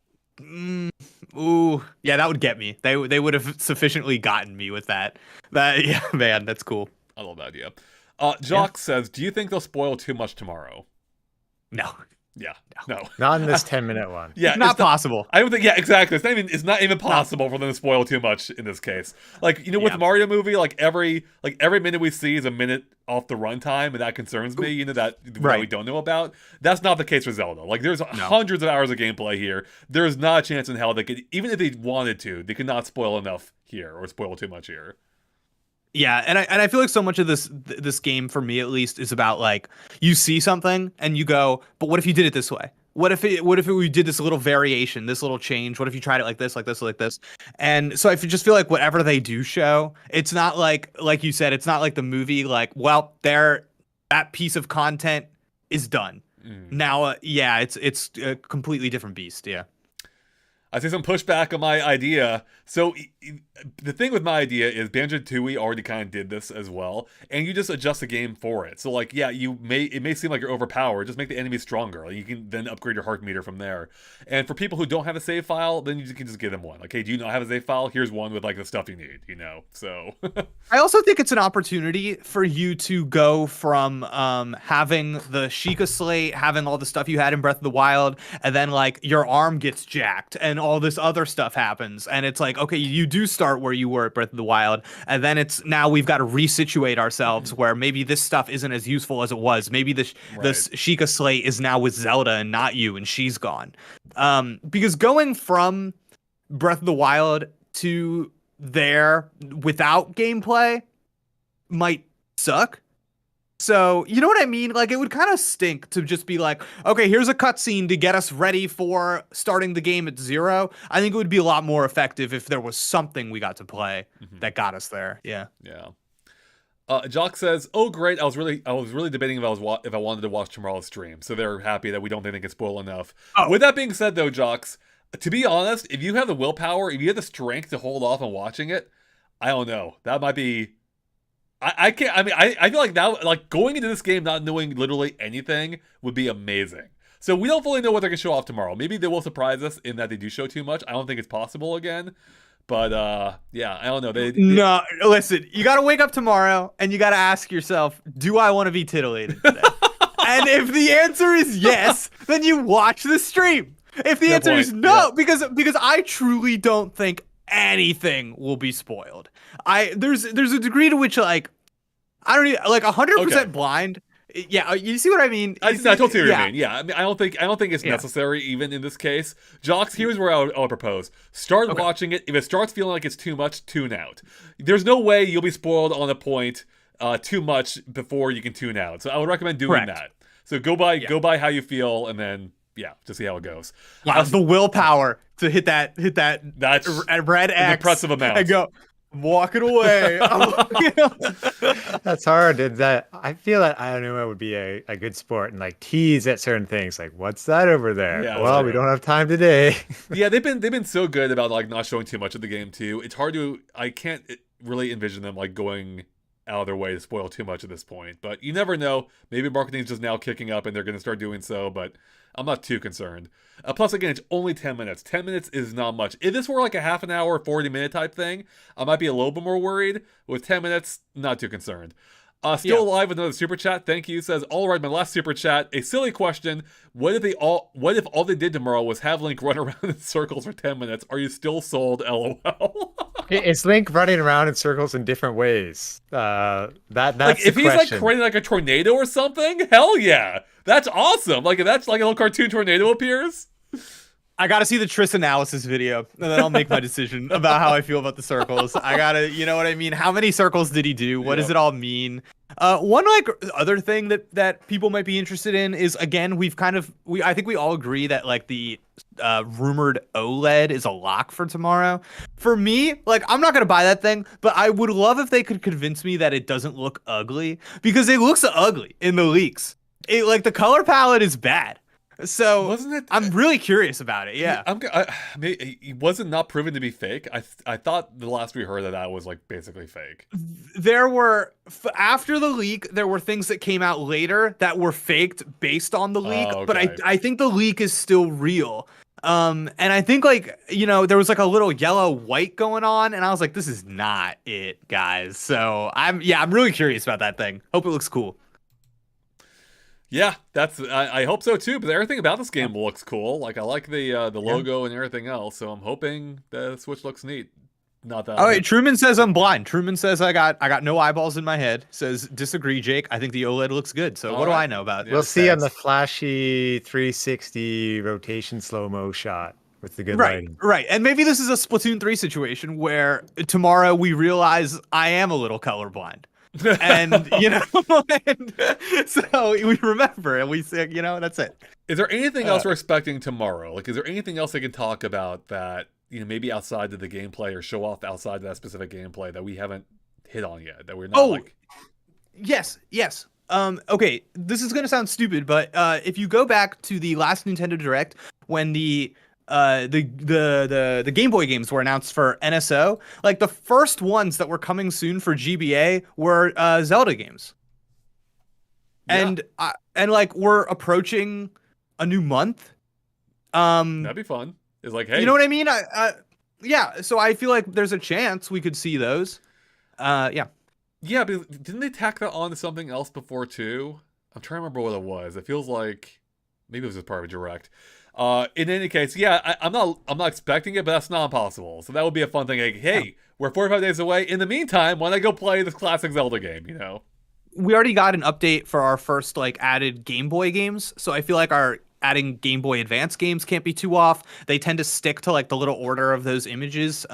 ooh, yeah, that would get me. They would have sufficiently gotten me with that. Yeah, man, that's cool. I love that idea. Jock says, do you think they'll spoil too much tomorrow? No. Yeah, no. Not in this 10-minute one. Yeah, it's not possible. I don't think. Yeah, exactly. It's not even possible for them to spoil too much in this case. Like, you know, with the Mario movie, like every minute we see is a minute off the runtime, and that concerns me. You know that we don't know about. That's not the case for Zelda. Like, there's hundreds of hours of gameplay here. There is not a chance in hell they could, even if they wanted to, they could not spoil enough here or spoil too much here. Yeah, and I feel like so much of this game, for me at least, is about like you see something and you go, but what if you did it this way? What if we did this little variation, this little change? What if you tried it like this, like this, like this? And so I just feel like whatever they do show, it's not like you said, it's not like the movie. Like, well, that piece of content is done. Now. It's a completely different beast. Yeah. I see some pushback on my idea. So the thing with my idea is Banjo-Tooie already kind of did this as well, and you just adjust the game for it. So like, yeah, it may seem like you're overpowered. Just make the enemy stronger. Like, you can then upgrade your heart meter from there. And for people who don't have a save file, then you can just give them one. Like, hey, do you not have a save file? Here's one with like the stuff you need. You know. So I also think it's an opportunity for you to go from having the Sheikah slate, having all the stuff you had in Breath of the Wild, and then like your arm gets jacked and all this other stuff happens, and it's like, okay, you do start where you were at Breath of the Wild, and then it's now we've got to resituate ourselves where maybe this stuff isn't as useful as it was. Maybe the Sheikah Slate is now with Zelda and not you, and she's gone. Because going from Breath of the Wild to there without gameplay might suck. So, you know what I mean? Like, it would kind of stink to just be like, okay, here's a cutscene to get us ready for starting the game at 0. I think it would be a lot more effective if there was something we got to play that got us there. Yeah. Yeah. Jock says, "Oh, great! I was really debating if I wanted to watch tomorrow's stream." So they're happy that we don't think they can spoil enough. Oh. With that being said, though, Jocks, to be honest, if you have the willpower, if you have the strength to hold off on watching it, I don't know. That might be. I can't. I mean, I feel like that, like going into this game not knowing literally anything would be amazing. So we don't fully know what they're gonna show off tomorrow. Maybe they will surprise us in that they do show too much. I don't think it's possible again. But yeah, I don't know. No, listen. You gotta wake up tomorrow and you gotta ask yourself, do I want to be titillated today? And if the answer is yes, then you watch the stream. If the answer is no, because I truly don't think anything will be spoiled. There's a degree to which like I don't even, like 100% blind. Yeah, you see what I mean? I totally see what you mean. Yeah, I mean, I don't think it's necessary even in this case. Jocks, here's where I would propose: start watching it. If it starts feeling like it's too much, tune out. There's no way you'll be spoiled on a point too much before you can tune out. So I would recommend doing that. So go by how you feel, and then to see how it goes. Wow, the willpower to hit that that's red X, an impressive amount, and go. Walking away. That's hard. I feel that Aonuma would be a good sport and like tease at certain things. Like, what's that over there? Yeah, well, we don't have time today. Yeah, they've been so good about like not showing too much of the game too. It's hard to. I can't really envision them like going out of their way to spoil too much at this point. But you never know. Maybe marketing's just now kicking up and they're going to start doing so. But I'm not too concerned. Plus, again, it's only 10 minutes. 10 minutes is not much. If this were like a half an hour, 40-minute type thing, I might be a little bit more worried. With 10 minutes, not too concerned. Still alive with another super chat. Thank you. Says, all right, my last super chat. A silly question. What if all they did tomorrow was have Link run around in circles for 10 minutes? Are you still sold? LOL. It's Link running around in circles in different ways. That's like, if he's question. like creating like a tornado or something, hell yeah. That's awesome. Like if that's like a little cartoon tornado appears. I gotta see the Triss analysis video, and then I'll make my decision about how I feel about the circles. I gotta, you know what I mean? How many circles did he do? What does it all mean? One like other thing that people might be interested in is, again, I think we all agree that like the rumored OLED is a lock for tomorrow. For me, like I'm not gonna buy that thing, but I would love if they could convince me that it doesn't look ugly, because it looks ugly in the leaks. Like the color palette is bad. So wasn't it? I'm really curious about it. Yeah, it wasn't not proven to be fake. I thought the last we heard that was like basically fake. There were after the leak, there were things that came out later that were faked based on the leak. But I think the leak is still real. And I think like there was like a little yellow white going on, and I was like, this is not it, guys. So I'm really curious about that thing. Hope it looks cool. Yeah, I hope so too. But everything about this game looks cool. Like I like the logo and everything else. So I'm hoping the Switch looks neat. Not that. Oh, wait, Truman says I'm blind. Truman says I got no eyeballs in my head. Says disagree, Jake. I think the OLED looks good. So what do I know about it? We'll see on the flashy 360 rotation slow-mo shot with the good lighting. Right. And maybe this is a Splatoon 3 situation where tomorrow we realize I am a little colorblind. And so we remember and we say, that's it. Is there anything else we're expecting tomorrow? Like, is there anything else they can talk about that maybe outside of the gameplay or show off outside of that specific gameplay that we haven't hit on yet? That we're not yes. Okay, this is gonna sound stupid, but if you go back to the last Nintendo Direct when the Game Boy games were announced for NSO, like the first ones that were coming soon for GBA were Zelda games. And like we're approaching a new month. That'd be fun. It's like, hey, you know what I mean? So I feel like there's a chance we could see those. Yeah, but didn't they tack that on to something else before too? I'm trying to remember what it was. It feels like maybe it was just part of a Direct. In any case, yeah, I'm not expecting it, but that's not impossible. So that would be a fun thing. Like, hey, we're 45 days away. In the meantime, why don't I go play this classic Zelda game? You know. We already got an update for our first like added Game Boy games, so I feel like our adding Game Boy Advance games can't be too off. They tend to stick to like the little order of those images.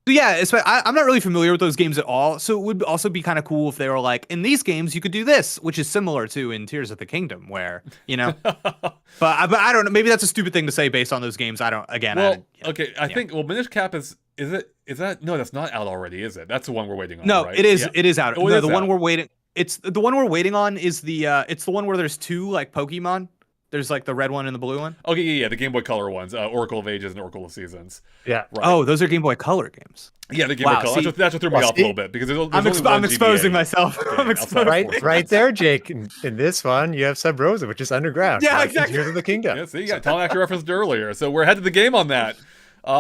So yeah, I'm not really familiar with those games at all, so it would also be kind of cool if they were like, in these games you could do this, which is similar to in Tears of the Kingdom, where, you know, but I don't know, maybe that's a stupid thing to say based on those games. I don't, again, well, I think, well, Minish Cap is that, no, that's not out already, is it? That's the one we're waiting on, no, right? it is, it is out. Oh, no, is the one out. we're waiting, it's the one we're waiting on is it's the one where there's two like Pokemon. There's like the red one and the blue one. Okay, yeah, the Game Boy Color ones, Oracle of Ages and Oracle of Seasons. Yeah. Right. Oh, those are Game Boy Color games. Yeah, the Game Boy Color. That's what threw me off a little bit because there's I'm only one exposing GBA. myself. I'm exposing. Right there, Jake. In this one, you have Sub Rosa, which is underground. Yeah, like exactly. Tears of the Kingdom. Yeah, see, Tom actually referenced it earlier, so we're ahead of the game on that. So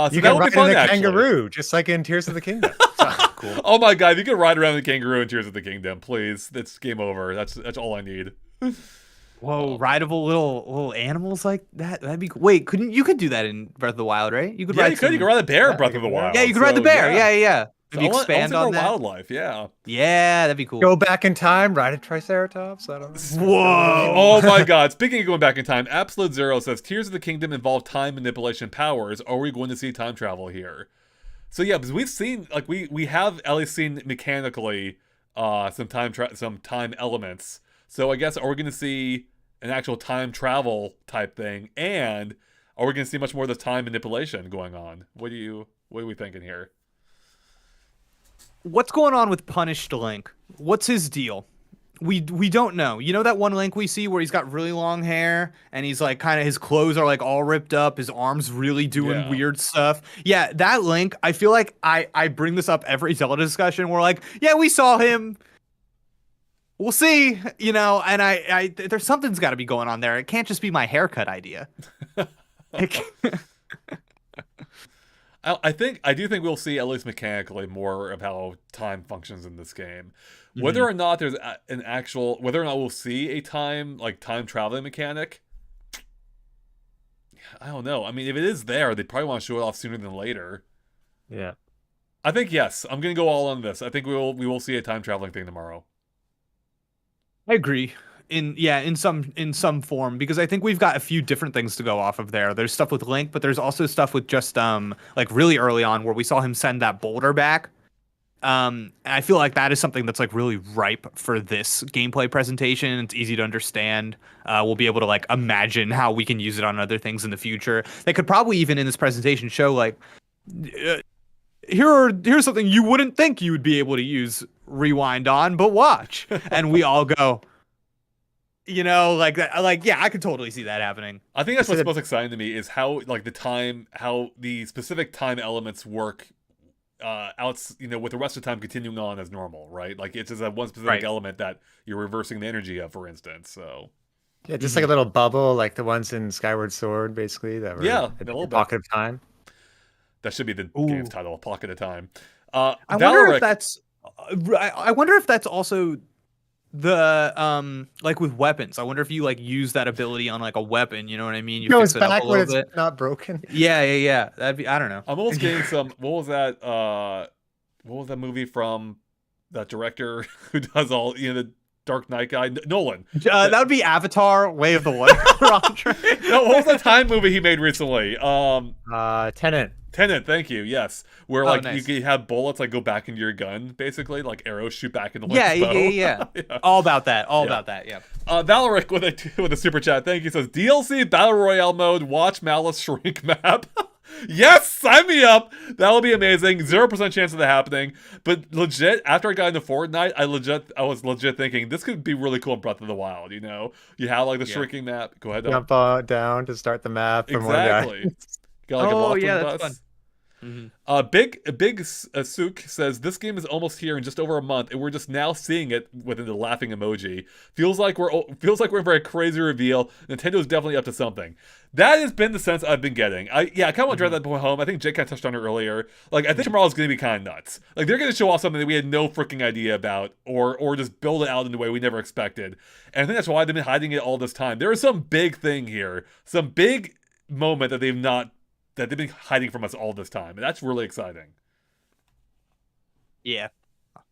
You that can would ride be fun, in a actually. kangaroo, just like in Tears of the Kingdom. Cool. Oh my god, if you could ride around the kangaroo in Tears of the Kingdom, please. That's game over. That's all I need. Whoa, rideable little animals like that? That'd be cool. Wait, you could do that in Breath of the Wild, right? You could Yeah, ride you could ride a bear in Breath you of the could Wild. Yeah, you could ride the bear. Yeah. Maybe So expand I want on that. wildlife, yeah. Yeah, that'd be cool. Go back in time, ride a Triceratops. I don't know. Whoa. Oh my god. Speaking of going back in time, Absolute Zero says, Tears of the Kingdom involve time manipulation powers. Are we going to see time travel here? So yeah, because we've seen, like, we have at least seen mechanically some time elements. So I guess, are we going to see an actual time travel type thing? And are we going to see much more of the time manipulation going on? What are we thinking here? What's going on with Punished Link? What's his deal? We don't know. You know that one Link we see where he's got really long hair and he's like kind of his clothes are like all ripped up, his arms really doing weird stuff. Yeah, that Link, I feel like I bring this up every Zelda discussion. We're like, yeah, we saw him. We'll see, you know, and I there's something's got to be going on there. It can't just be my haircut idea. I do think we'll see, at least mechanically, more of how time functions in this game. Whether or not there's whether or not we'll see a time traveling mechanic, I don't know. I mean, if it is there, they probably want to show it off sooner than later. Yeah. I think yes. I'm gonna go all on this. I think we will see a time traveling thing tomorrow. I agree. In some form, because I think we've got a few different things to go off of there. There's stuff with Link, but there's also stuff with just like really early on where we saw him send that boulder back. And I feel like that is something that's like really ripe for this gameplay presentation. It's easy to understand. We'll be able to like imagine how we can use it on other things in the future. They could probably even in this presentation show like here's something you wouldn't think you would be able to use Rewind on, but watch. And we all go, you know, like that, like, yeah, I could totally see that happening. I think that's what's most exciting to me is how the specific time elements work with the rest of the time continuing on as normal, right? Like it's just that one specific element that you're reversing the energy of, for instance. So yeah, just like a little bubble, like the ones in Skyward Sword, basically. That were a little bit. Pocket of Time. That should be the game's title, Pocket of Time. I wonder if that's also the like with weapons. I wonder if you like use that ability on like a weapon, you know what I mean? You goes fix it back up a when little it's bit. not broken. Yeah. That'd be, I don't know. I'm almost getting some. What was that? What was that movie from that director who does all the Dark Knight guy? Nolan. That would be Avatar: Way of the Water. No, what was that time movie he made recently? Tenet. Tenet, thank you. Yes, where nice. you could have bullets like go back into your gun, basically, like arrows shoot back into yeah. yeah. All about that. About that. Yeah. Valoric with a super chat. Thank you. Says DLC Battle Royale mode. Watch Malice Shrink map. Yes, sign me up. That will be amazing. 0% chance of that happening. But legit, after I got into Fortnite, I was legit thinking this could be really cool in Breath of the Wild. You know, you have like the shrinking map. Go ahead. Jump down to start the map. Exactly. Got, like, a loft on the that's bus. fun. Big Sook says this game is almost here in just over a month, and we're just now seeing it within the laughing emoji. Feels like we're in for a crazy reveal. Nintendo's definitely up to something. That has been the sense I've been getting. I kind of want to drive that point home. I think Jake kind of touched on it earlier. Like, I think tomorrow's going to be kind of nuts. Like, they're going to show off something that we had no freaking idea about, or just build it out in a way we never expected. And I think that's why they've been hiding it all this time. There is some big thing here. Some big moment that they've been hiding from us all this time. And that's really exciting. Yeah.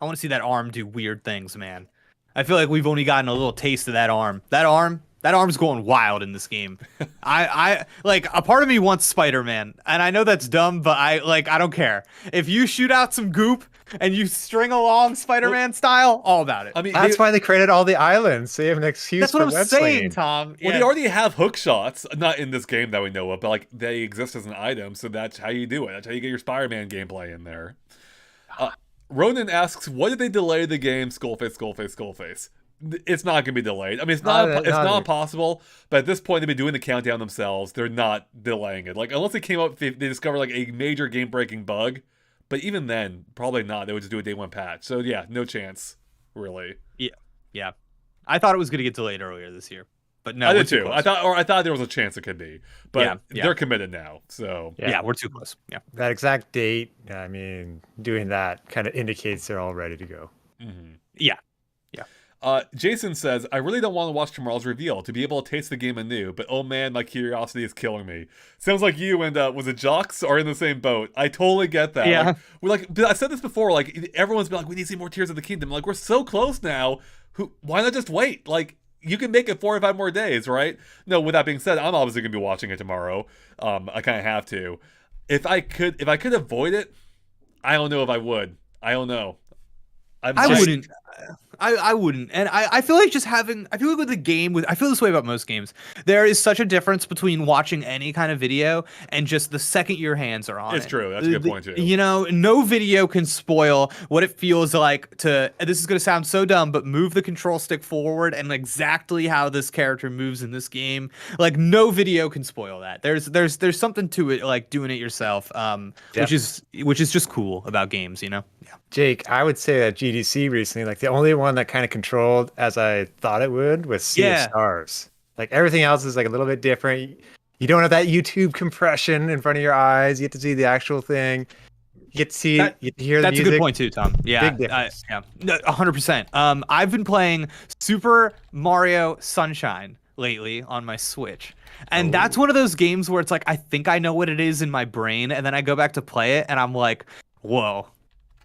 I want to see that arm do weird things, man. I feel like we've only gotten a little taste of that arm. That arm's going wild in this game. I like, a part of me wants Spider-Man, and I know that's dumb, but I don't care. If you shoot out some goop and you string along Spider-Man style, all about it. I mean, That's why they created all the islands. So you have an excuse That's for what I'm web saying, slinging. Tom. well, they already have hook shots, not in this game that we know of, but like they exist as an item, so that's how you do it. That's how you get your Spider-Man gameplay in there. Ronan asks, "Why did they delay the game?" Skullface, Skullface, Skullface. It's not going to be delayed. I mean, it's not possible. But at this point, they've been doing the countdown themselves. They're not delaying it. Like, unless they came up, they discovered like a major game-breaking bug. But even then, probably not. They would just do a day one patch. So yeah, no chance, really. Yeah. I thought it was going to get delayed earlier this year, but no, I we're did too too. close. I thought there was a chance it could be, but Yeah. they're committed now. So Yeah, we're too close. Yeah. That exact date, I mean, doing that kind of indicates they're all ready to go. mhm. Yeah. Jason says, "I really don't want to watch tomorrow's reveal to be able to taste the game anew, but oh man, my curiosity is killing me." Sounds like you and was it Jocks are in the same boat. I totally get that. Yeah. I said this before. Like everyone's been like, "We need to see more Tears of the Kingdom." Like we're so close now. Why not just wait? Like you can make it 4 or 5 more days, right? No. With that being said, I'm obviously gonna be watching it tomorrow. I kind of have to. If I could avoid it, I don't know if I would. I don't know. I wouldn't. I wouldn't. And I feel like I feel like with the game, I feel this way about most games. There is such a difference between watching any kind of video and just the second your hands are on it. It's true. That's a good point too. You know, no video can spoil what it feels like to, this is going to sound so dumb, but move the control stick forward and exactly how this character moves in this game. Like no video can spoil that. There's something to it, like doing it yourself, which is just cool about games, you know? Yeah. Jake, I would say that GDC recently, like the only one that kind of controlled as I thought it would was Sea of Stars. Like everything else is like a little bit different. You don't have that YouTube compression in front of your eyes. You get to see the actual thing. You get to see, you get to hear the music. That's a good point too, Tom. Yeah, Big difference. yeah, 100%. I've been playing Super Mario Sunshine lately on my Switch. And that's one of those games where it's like, I think I know what it is in my brain, and then I go back to play it, and I'm like, whoa.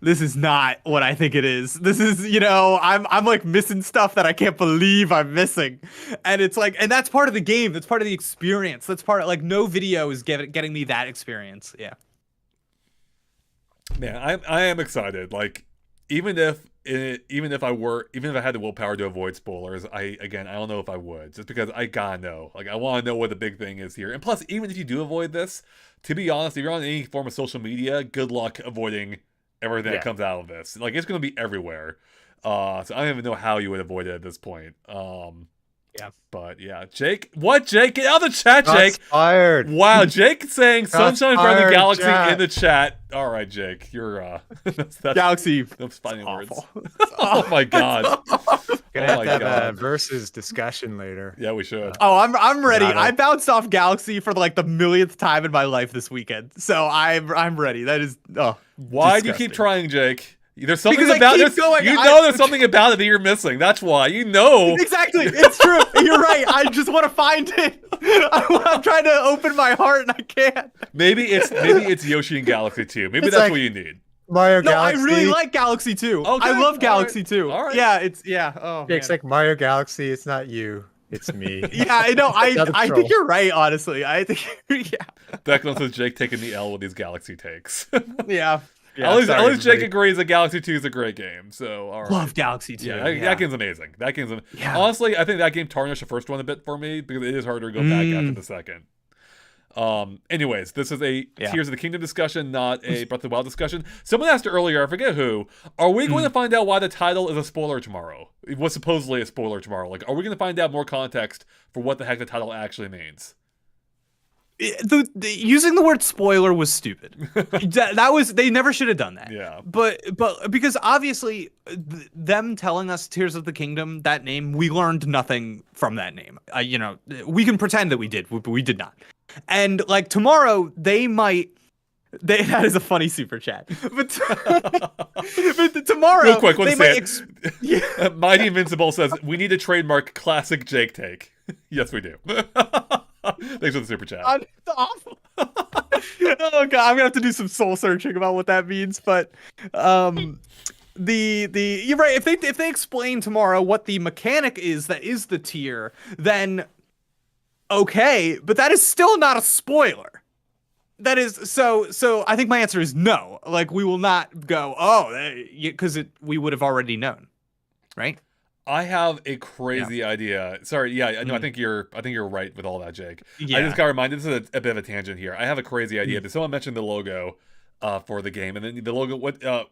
This is not what I think it is. This is, you know, I'm like missing stuff that I can't believe I'm missing. And it's like, and that's part of the game. That's part of the experience. That's part of, like, no video is getting me that experience. Yeah. Man, I am excited. Like, even if I had the willpower to avoid spoilers, I don't know if I would, just because I gotta know. Like, I want to know what the big thing is here. And plus, even if you do avoid this, to be honest, if you're on any form of social media, good luck avoiding everything that comes out of this. Like, it's going to be everywhere. So I don't even know how you would avoid it at this point. Yeah. But yeah, Jake. What, Jake? Get out of the chat, Jake. Fired. Wow, Jake saying Sunshine for the fired, Galaxy chat. in the chat. All right, Jake. You're that's Galaxy. Those fighting words. Awful. Oh my god. Gonna Oh have my to have a god. versus discussion later. Yeah, we should. Oh, I'm ready. Got it. I bounced off Galaxy for like the millionth time in my life this weekend. So I'm ready. That is Why do you keep disgusting. trying, Jake? There's something Because I about keep this. going. You know there's something about it that you're missing. That's why. You know. Exactly. It's true. You're right. I just want to find it. I'm trying to open my heart and I can't. Maybe it's Yoshi and Galaxy 2. Maybe It's that's like- what you need. Mario No, Galaxy. I really like Galaxy 2. Okay, I love all Galaxy right, 2. all right. Yeah. Oh, Jake's man. like Mario Galaxy. It's not you. It's me. Yeah, I know. Another I troll. think you're right. Honestly, I think. Yeah. Declan says Jake taking the L with these Galaxy takes. Yeah. at least sorry, Jake everybody. agrees that Galaxy 2 is a great game. So all right. Love Galaxy 2. Yeah, that game's amazing. That game's Yeah. honestly, I think that game tarnished the first one a bit for me because it is harder to go back after the second. Anyways, this is a Tears of the Kingdom discussion, not a Breath of the Wild discussion. Someone asked earlier, I forget who, are we going to find out why the title is a spoiler tomorrow? It was supposedly a spoiler tomorrow. Like, are we going to find out more context for what the heck the title actually means? Using the word spoiler was stupid. That was, they never should have done that. Yeah. But because obviously them telling us Tears of the Kingdom, that name, we learned nothing from that name. You know, we can pretend that we did, but we did not. And like tomorrow they might. That is a funny super chat. But tomorrow, Real quick, one they might Mighty Invincible says we need to trademark classic Jake take. Yes, we do. Thanks for the super chat. Awful. Oh god, I'm gonna have to do some soul searching about what that means. But you're right. If they explain tomorrow what the mechanic is that is the tier, then okay. But that is still not a spoiler. That is so. I think my answer is no. Like we will not go. Oh, because we would have already known, right? I have a crazy idea. Sorry, yeah, no, I think you're right with all that, Jake. Yeah. I just got reminded. This is a bit of a tangent here. I have a crazy idea. But someone mentioned the logo for the game, and then the logo.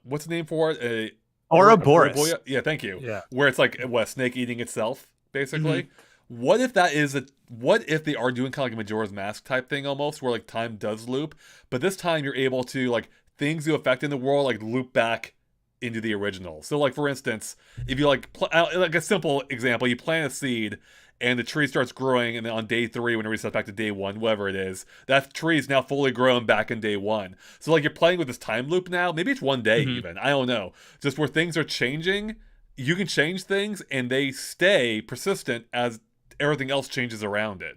What's the name for it? Ouroboros. Yeah, thank you. Yeah. Where it's like what, a snake eating itself, basically. What if that is what if they are doing kind of like a Majora's Mask type thing almost, where like time does loop, but this time you're able to like things you affect in the world like loop back into the original. So like for instance, if you like like a simple example, you plant a seed and the tree starts growing, and then on day 3 when it resets back to day 1, whatever it is, that tree is now fully grown back in day 1. So like you're playing with this time loop now. Maybe it's one day even. I don't know. Just where things are changing, you can change things and they stay persistent as everything else changes around it.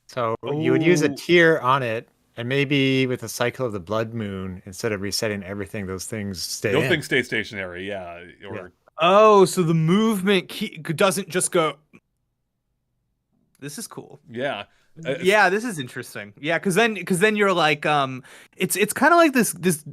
So you would use a tier on it, and maybe with the cycle of the blood moon, instead of resetting everything, those things stay. Those things stay stationary, yeah. Oh, so the movement doesn't just go. This is cool. Yeah. Yeah, this is interesting. Yeah, because then you're like, it's kind of like this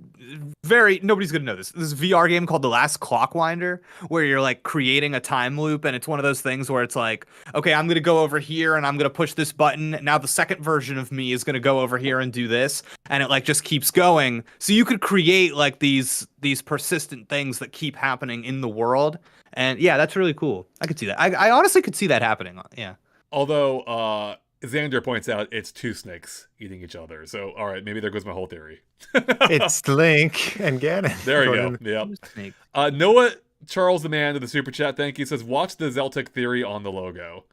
very, nobody's gonna know this VR game called The Last Clockwinder, where you're like creating a time loop, and it's one of those things where it's like, okay, I'm gonna go over here and I'm gonna push this button. Now the second version of me is gonna go over here and do this, and it like just keeps going. So you could create like these persistent things that keep happening in the world, and yeah, that's really cool. I could see that. I honestly could see that happening. Yeah. Although, Xander points out it's 2 snakes eating each other. So, all right, maybe there goes my whole theory. It's Link and Ganon. There we go. Yeah. Noah Charles, the man of the super chat, thank you, says, watch the Zeltic theory on the logo.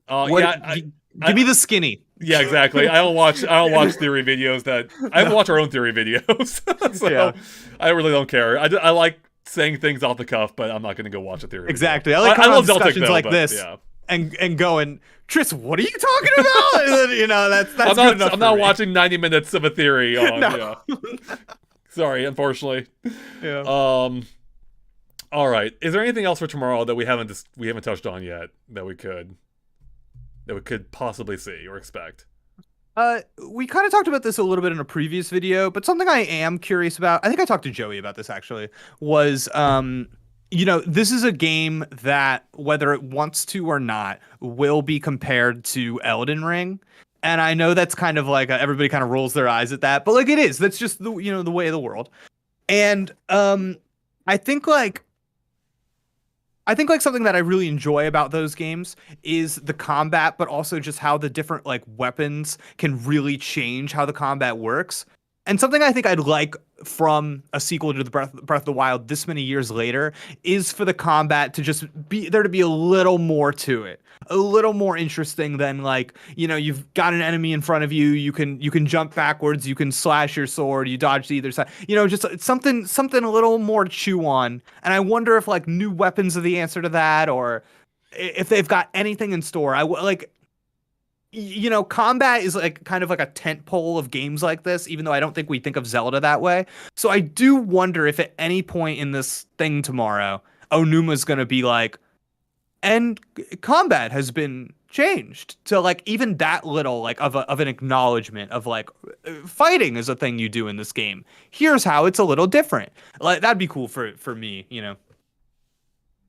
Give me the skinny. Yeah, exactly. I don't watch theory videos I don't watch our own theory videos. So yeah. I really don't care. I like saying things off the cuff, but I'm not going to go watch a theory exactly. video. I like love discussions Zeltic, though, like but, this. Yeah. And going, Tris, what are you talking about? And then, you know, that's good enough. I'm not watching 90 minutes of a theory on. No. Yeah. Sorry, unfortunately. Yeah. All right. Is there anything else for tomorrow that we haven't touched on yet that we could possibly see or expect? We kind of talked about this a little bit in a previous video, but something I am curious about, I think I talked to Joey about this actually, was you know, this is a game that, whether it wants to or not, will be compared to Elden Ring. And I know that's kind of like everybody kind of rolls their eyes at that, but like it is. That's just the way of the world. And I think something that I really enjoy about those games is the combat, but also just how the different like weapons can really change how the combat works. And something I think I'd like from a sequel to the Breath of the Wild this many years later is for the combat to just be there, to be a little more to it, a little more interesting than like, you know, you've got an enemy in front of you, you can jump backwards, you can slash your sword, you dodge to either side, you know, just something a little more to chew on. And I wonder if like new weapons are the answer to that, or if they've got anything in store. You know, combat is like kind of like a tent pole of games like this, even though I don't think we think of Zelda that way. So I do wonder if at any point in this thing tomorrow, Onuma's going to be like, and combat has been changed to like even that little like of an acknowledgement of like fighting is a thing you do in this game. Here's how it's a little different. Like that'd be cool for me, you know.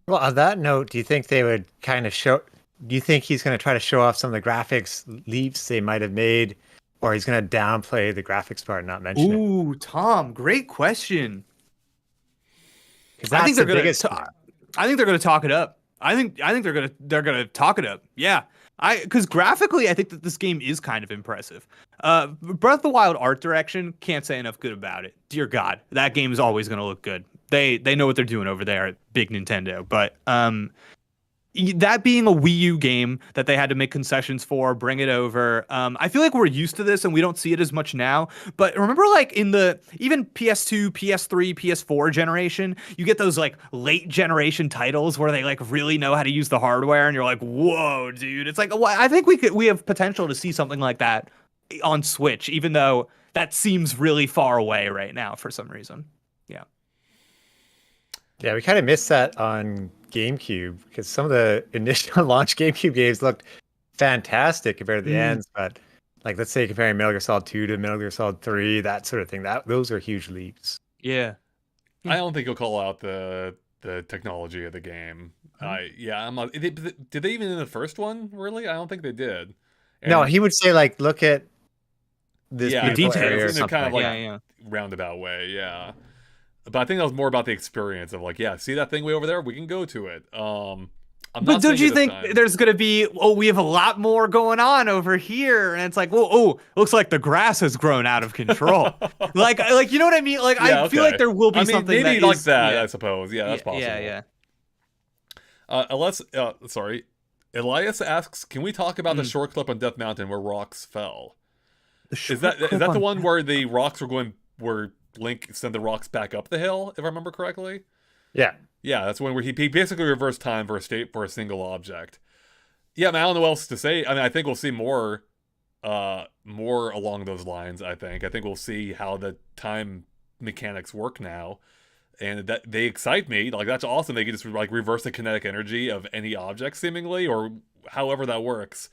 Well, on that note, do you think they would kind of show? Do you think he's going to try to show off some of the graphics leaps they might have made, or he's going to downplay the graphics part and not mention it? Ooh, Tom, great question. I think they're going to talk it up. I think they're gonna talk it up. Yeah, because graphically, I think that this game is kind of impressive. Breath of the Wild art direction, can't say enough good about it. Dear God, that game is always gonna look good. They know what they're doing over there at Big Nintendo. But that being a Wii U game that they had to make concessions for, bring it over. I feel like we're used to this and we don't see it as much now. But remember, like in the even PS2, PS3, PS4 generation, you get those like late generation titles where they like really know how to use the hardware, and you're like, whoa, dude. It's like, well, I think we have potential to see something like that on Switch, even though that seems really far away right now for some reason. Yeah. Yeah, we kind of missed that on GameCube because some of the initial launch GameCube games looked fantastic compared to the ends, but like let's say comparing Metal Gear Solid 2 to Metal Gear Solid 3, that sort of thing, those are huge leaps. Yeah. I don't think he'll call out the technology of the game. I'm not. Did they even in the first one? Really, I don't think they did. And, No, he would say like, look at this beautiful details area or in a something. kind of like Yeah. roundabout way. Yeah, but I think that was more about the experience of like, yeah, see that thing way over there? We can go to it. But don't you think there's going to be, we have a lot more going on over here? And it's like, looks like the grass has grown out of control. like, you know what I mean? Like, yeah, I feel like there will be something maybe that like is, that, yeah. I suppose. Yeah, that's possible. Yeah. Elias asks, can we talk about the short clip on Death Mountain where rocks fell? Is that the one where the rocks where Link sent the rocks back up the hill, if I remember correctly? Yeah. Yeah, that's one where he basically reversed time for a single object. Yeah, I mean, I don't know what else to say. I mean, I think we'll see more along those lines. I think we'll see how the time mechanics work now, and that they excite me. Like, that's awesome. They can just like reverse the kinetic energy of any object seemingly, or however that works,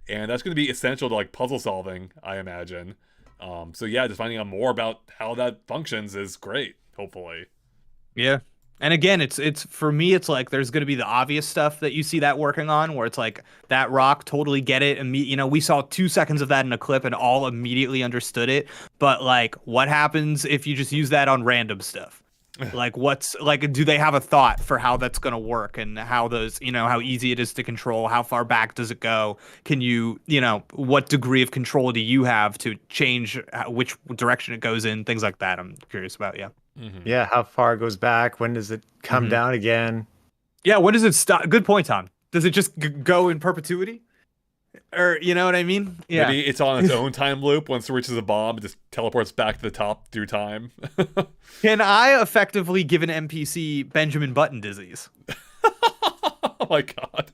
and that's going to be essential to like puzzle solving, I imagine. So yeah, just finding out more about how that functions is great. Hopefully. Yeah. And again, it's for me, it's like there's going to be the obvious stuff that you see that working on, where it's like that rock, totally get it. And we saw 2 seconds of that in a clip and all immediately understood it. But like, what happens if you just use that on random stuff? Like, do they have a thought for how that's going to work, and how those, how easy it is to control? How far back does it go? Can you, what degree of control do you have to change which direction it goes in? Things like that. I'm curious about. Yeah. Mm-hmm. Yeah, how far it goes back? When does it come down again? Yeah, when does it stop? Good point, Tom. Does it just go in perpetuity? Or, you know what I mean? Yeah. Maybe it's on its own time loop. Once it reaches a bomb, it just teleports back to the top through time. Can I effectively give an NPC Benjamin Button disease? Oh my god.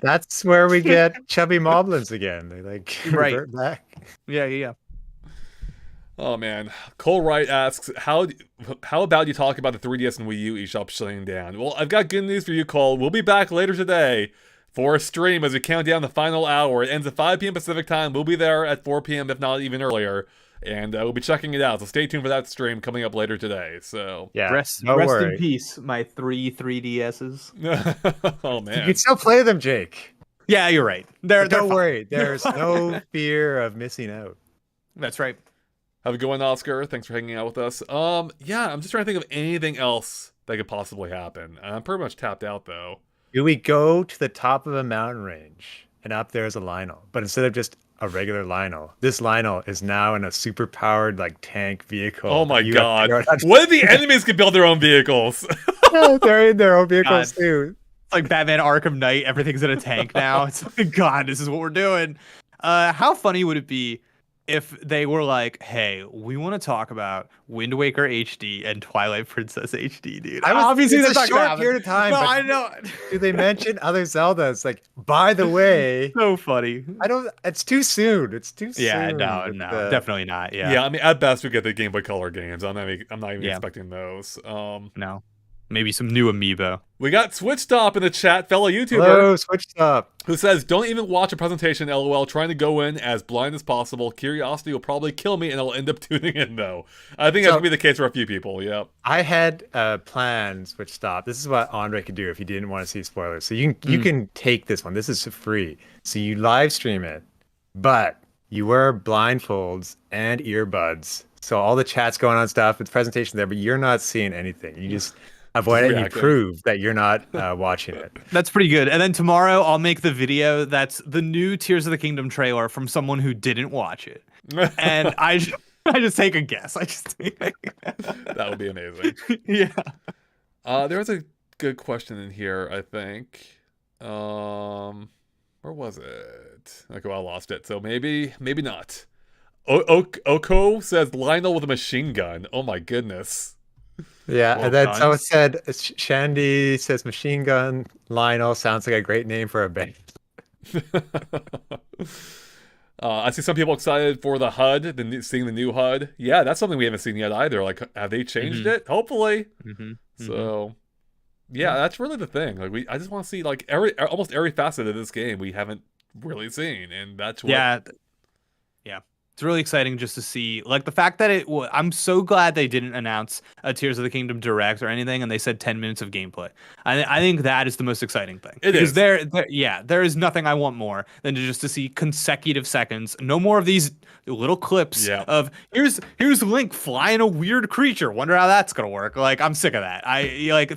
That's where we get chubby moblins again. They like revert back. Yeah. Oh man, Cole Wright asks, how about you talk about the 3DS and Wii U eShop shutting down? Well, I've got good news for you, Cole. We'll be back later today for a stream as we count down the final hour. It ends at 5 p.m. Pacific time. We'll be there at 4 p.m. if not even earlier, and we'll be checking it out. So stay tuned for that stream coming up later today. So yeah, rest in peace, my 3DSs. Oh man, you can still play them, Jake. Yeah, you're right. Don't worry. There's no fear of missing out. That's right. Have a good one, Oscar. Thanks for hanging out with us. Yeah, I'm just trying to think of anything else that could possibly happen. I'm pretty much tapped out, though. Do we go to the top of a mountain range, and up there's a Lionel, but instead of just a regular Lionel, this Lionel is now in a super-powered, like, tank vehicle. Oh my god. What if the enemies could build their own vehicles? Yeah, they're in their own vehicles, too. It's like Batman Arkham Knight. Everything's in a tank now. It's like, God, this is what we're doing. How funny would it be if they were like, hey, we want to talk about Wind Waker HD and Twilight Princess HD, dude. Obviously, it's a short period of time. No, but I know. Do they mention other Zeldas? Like, by the way, so funny. It's too soon. It's too soon. Yeah, no, definitely not. Yeah. Yeah, I mean, at best we get the Game Boy Color games. I'm not even expecting those. No. Maybe some new amiibo. We got Switch Stop in the chat, fellow YouTuber. Hello, Switch Stop. Who says, don't even watch a presentation, LOL, trying to go in as blind as possible. Curiosity will probably kill me and I'll end up tuning in, though. I think that could be the case for a few people, yep. I had planned Switch Stop. This is what Andre could do if he didn't want to see spoilers. So you can take this one. This is free. So you live stream it, but you wear blindfolds and earbuds. So all the chat's going on stuff, it's presentation there, but you're not seeing anything. You just avoid it and you prove that you're not watching it. That's pretty good. And then tomorrow I'll make the video that's the new Tears of the Kingdom trailer from someone who didn't watch it. And I just take a guess. That would be amazing. Yeah. There was a good question in here, I think. Where was it? Okay, well, I lost it. So maybe not. Oko says Lionel with a machine gun. Oh my goodness. Yeah, Well, and then someone guns. said Shandy says machine gun. Lionel sounds like a great name for a band. I see some people excited for the HUD, seeing the new HUD. Yeah, that's something we haven't seen yet either. Like, have they changed it? Hopefully. So, yeah, that's really the thing. Like, I just want to see like almost every facet of this game we haven't really seen, and that's what. Yeah. It's really exciting just to see, like, the fact that I'm so glad they didn't announce a Tears of the Kingdom Direct or anything, and they said 10 minutes of gameplay. I think that is the most exciting thing. It because is. there is nothing I want more than just to see consecutive seconds. No more of these little clips of here's Link flying a weird creature. Wonder how that's gonna work. Like, I'm sick of that.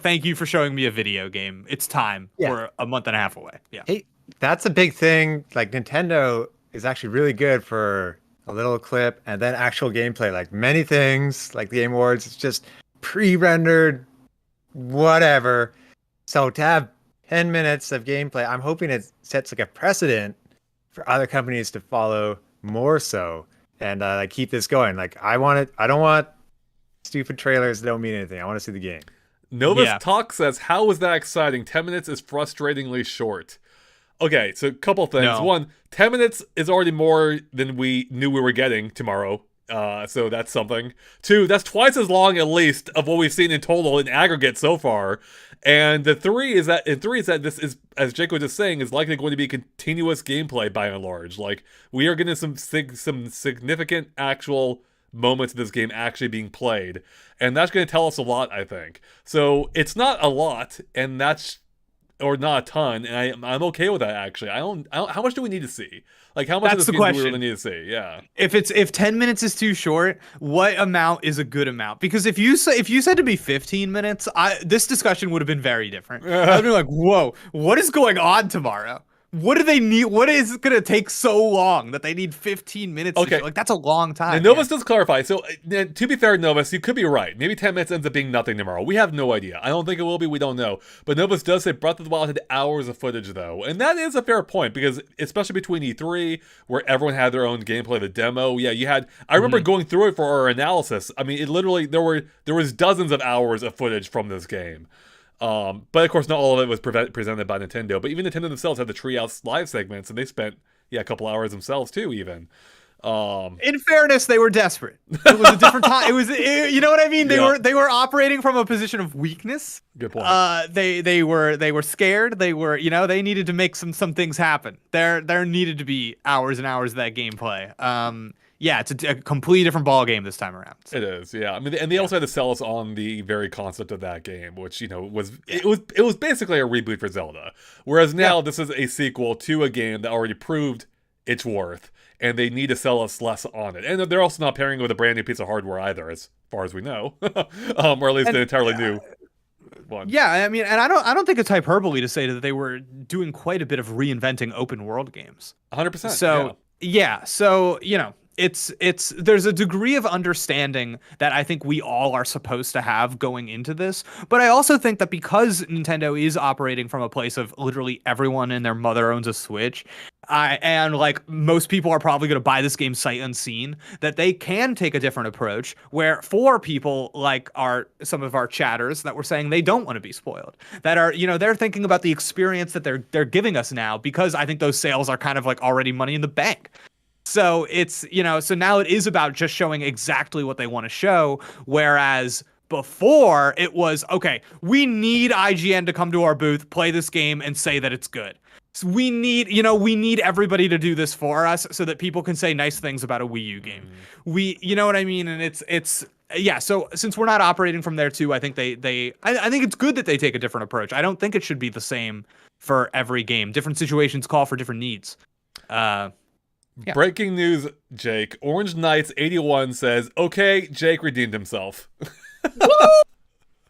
Thank you for showing me a video game. It's time. We're a month and a half away. Yeah. Hey, that's a big thing. Like, Nintendo is actually really good for a little clip and then actual gameplay. Like many things, like the Game Awards, it's just pre-rendered, whatever. So to have 10 minutes of gameplay, I'm hoping it sets like a precedent for other companies to follow more so and like keep this going. Like I don't want stupid trailers that don't mean anything. I want to see the game. Novus Talk says, how is that exciting? 10 minutes is frustratingly short. Okay, so a couple things. No. One, 10 minutes is already more than we knew we were getting tomorrow. So that's something. Two, that's twice as long at least of what we've seen in total in aggregate so far. And the three is that this is, as Jake was just saying, is likely going to be continuous gameplay by and large. Like, we are getting some significant actual moments of this game actually being played. And that's going to tell us a lot, I think. So it's not a lot, and that's or not a ton, and I'm okay with that actually. I don't. How much do we need to see? Like, how much That's of this the game do we question. really need to see? Yeah. If 10 minutes is too short, what amount is a good amount? Because if you said to be 15 minutes, this discussion would have been very different. I'd be like, whoa, what is going on tomorrow? What do they need? What is going to take so long that they need 15 minutes? Okay. Like, that's a long time. Now, Novus does clarify. So, to be fair, Novus, you could be right. Maybe 10 minutes ends up being nothing tomorrow. We have no idea. I don't think it will be. We don't know. But Novus does say Breath of the Wild had hours of footage, though. And that is a fair point, because especially between E3, where everyone had their own gameplay, the demo, yeah, you had... I remember going through it for our analysis. I mean, it literally... There was dozens of hours of footage from this game. But of course, not all of it was presented by Nintendo. But even Nintendo themselves had the Treehouse live segments, and they spent a couple hours themselves too. Even in fairness, they were desperate. It was a different time. You know what I mean? They were operating from a position of weakness. Good point. They were scared. They were they needed to make some things happen. There needed to be hours and hours of that gameplay. Yeah, it's a completely different ball game this time around. So. It is, yeah. I mean, and they also had to sell us on the very concept of that game, which it was basically a reboot for Zelda. Whereas now this is a sequel to a game that already proved its worth, and they need to sell us less on it. And they're also not pairing it with a brand new piece of hardware either, as far as we know, or at least an entirely new one. Yeah, I mean, and I don't think it's hyperbole to say that they were doing quite a bit of reinventing open world games. 100%. So so there's a degree of understanding that I think we all are supposed to have going into this. But I also think that because Nintendo is operating from a place of literally everyone and their mother owns a Switch, and like most people are probably going to buy this game sight unseen, that they can take a different approach where for people like some of our chatters that were saying they don't want to be spoiled, that are, they're thinking about the experience that they're giving us now, because I think those sales are kind of like already money in the bank. So it's, so now it is about just showing exactly what they want to show. Whereas before it was, okay, we need IGN to come to our booth, play this game and say that it's good. So we need everybody to do this for us so that people can say nice things about a Wii U game. You know what I mean? And it's so since we're not operating from there too, I think I think it's good that they take a different approach. I don't think it should be the same for every game. Different situations call for different needs. Yeah. Breaking news, Jake. Orange Knights 81 says, okay, Jake redeemed himself.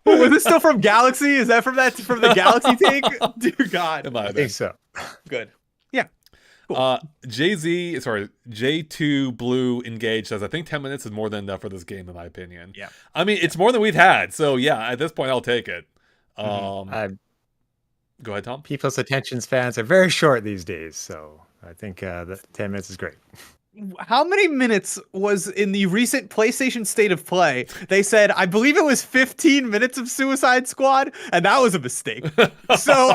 Was this still from Galaxy? Is that from the Galaxy take? Dear God. I think so. Good. Yeah. Cool. J2 Blue Engage says, I think 10 minutes is more than enough for this game, in my opinion. Yeah. I mean, it's more than we've had. So, yeah, at this point, I'll take it. Go ahead, Tom. People's attention spans are very short these days, so I think the 10 minutes is great. How many minutes was in the recent PlayStation State of Play? They said, I believe it was 15 minutes of Suicide Squad, and that was a mistake. So,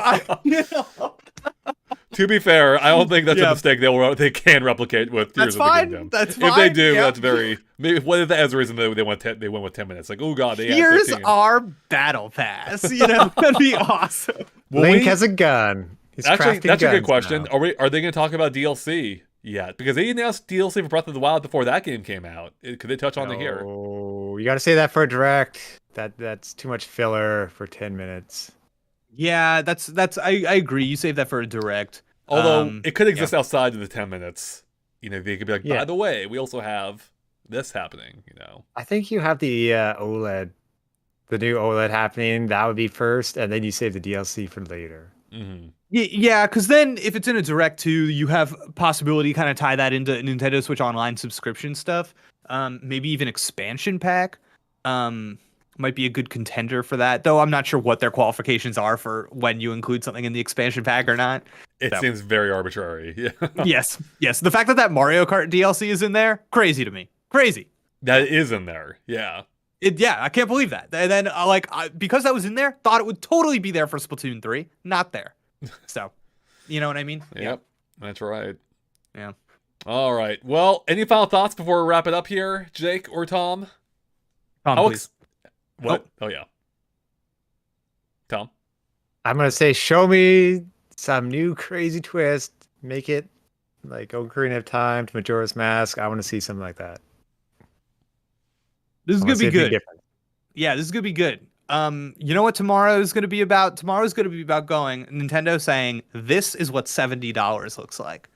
To be fair, I don't think that's a mistake they can replicate with Tears of the Kingdom. That's fine. If they do, that's very. Maybe what if as a reason they went with 10 minutes? Like, oh god, here's our battle pass. That'd be awesome. Link has a gun. He's actually, that's a good question. Now. Are they going to talk about DLC yet? Because they announced DLC for Breath of the Wild before that game came out. Could they touch on it here? Oh, you got to say that for a direct. That's too much filler for 10 minutes. Yeah, that's. I agree. You save that for a direct. Although it could exist outside of the 10 minutes. They could be like, by the way, we also have this happening. I think you have the OLED, the new OLED happening. That would be first, and then you save the DLC for later. Mm-hmm. Yeah, because then if it's in a direct too, you have possibility to kind of tie that into Nintendo Switch Online subscription stuff. Maybe even expansion pack. Might be a good contender for that, though I'm not sure what their qualifications are for when you include something in the expansion pack or not. It seems very arbitrary. Yeah. Yes. The fact that Mario Kart DLC is in there, crazy to me. Crazy. That is in there. Yeah. I can't believe that. And then because that was in there, thought it would totally be there for Splatoon 3. Not there. So, you know what I mean? Yep. That's right. Yeah. All right. Well, any final thoughts before we wrap it up here, Jake or Tom? Tom, please. What? Oh, yeah. Tom? I'm going to say, show me some new crazy twist. Make it like Ocarina of Time to Majora's Mask. I want to see something like that. This is going to be good. Yeah, this is going to be good. You know what tomorrow is going to be about? Tomorrow is going to be about Nintendo saying, this is what $70 looks like.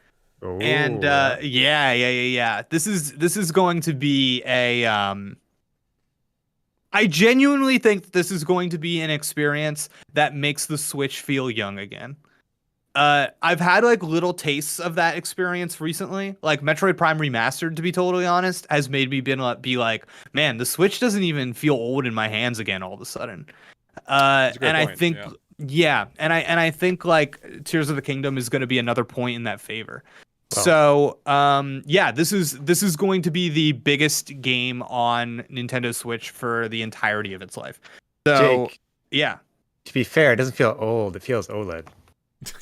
Ooh, and yeah. This is going to be a... I genuinely think that this is going to be an experience that makes the Switch feel young again. I've had little tastes of that experience recently. Like Metroid Prime Remastered, to be totally honest, has made me be like, man, the Switch doesn't even feel old in my hands again all of a sudden. I think, I think Tears of the Kingdom is going to be another point in that favor. So, this is going to be the biggest game on Nintendo Switch for the entirety of its life. So, Jake, yeah. To be fair, it doesn't feel old. It feels OLED.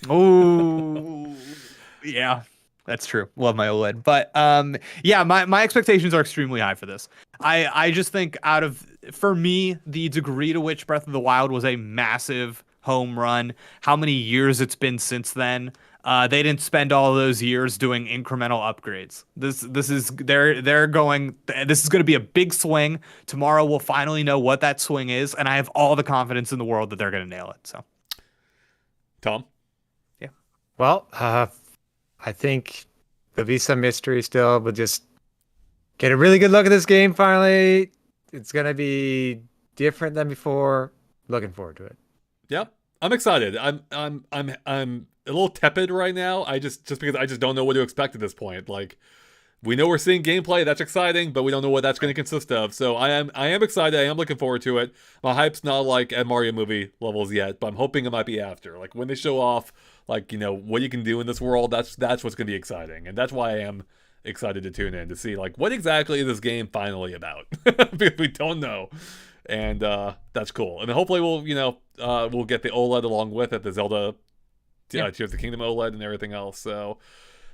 Oh, yeah, that's true. Love my OLED. But, my expectations are extremely high for this. I just think for me, the degree to which Breath of the Wild was a massive home run, how many years it's been since then. They didn't spend all those years doing incremental upgrades. This is going to be a big swing. Tomorrow we'll finally know what that swing is, and I have all the confidence in the world that they're going to nail it. So, Tom? Yeah. Well, I think there'll be some mystery still. We'll just get a really good look at this game finally. It's going to be different than before. Looking forward to it. Yep. I'm excited. I'm a little tepid right now. Just because I just don't know what to expect at this point. We know we're seeing gameplay, that's exciting, but we don't know what that's going to consist of. So I am excited. I am looking forward to it. My hype's not at Mario movie levels yet, but I'm hoping it might be after. When they show off what you can do in this world, that's what's going to be exciting. And that's why I am excited to tune in to see what exactly is this game finally about. Because we don't know. And that's cool. And hopefully we'll get the OLED along with it, the Zelda Tears of the Kingdom OLED and everything else. So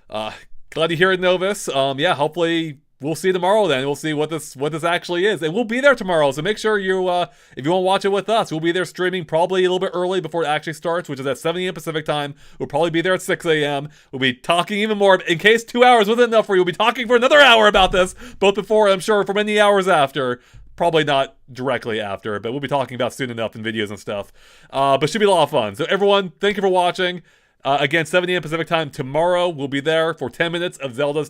glad to hear it, Novus. Hopefully we'll see tomorrow then. We'll see what this actually is. And we'll be there tomorrow. So make sure if you want to watch it with us, we'll be there streaming probably a little bit early before it actually starts, which is at 7 a.m. Pacific time. We'll probably be there at 6 a.m. We'll be talking even more. In case 2 hours wasn't enough for you, we'll be talking for another hour about this, both before and I'm sure for many hours after. Probably not directly after, but we'll be talking about soon enough in videos and stuff. But should be a lot of fun. So everyone, thank you for watching. Again, 7 a.m. Pacific time tomorrow. We'll be there for 10 minutes of Zelda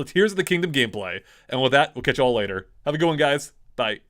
Tears of the Kingdom gameplay. And with that, we'll catch you all later. Have a good one, guys. Bye.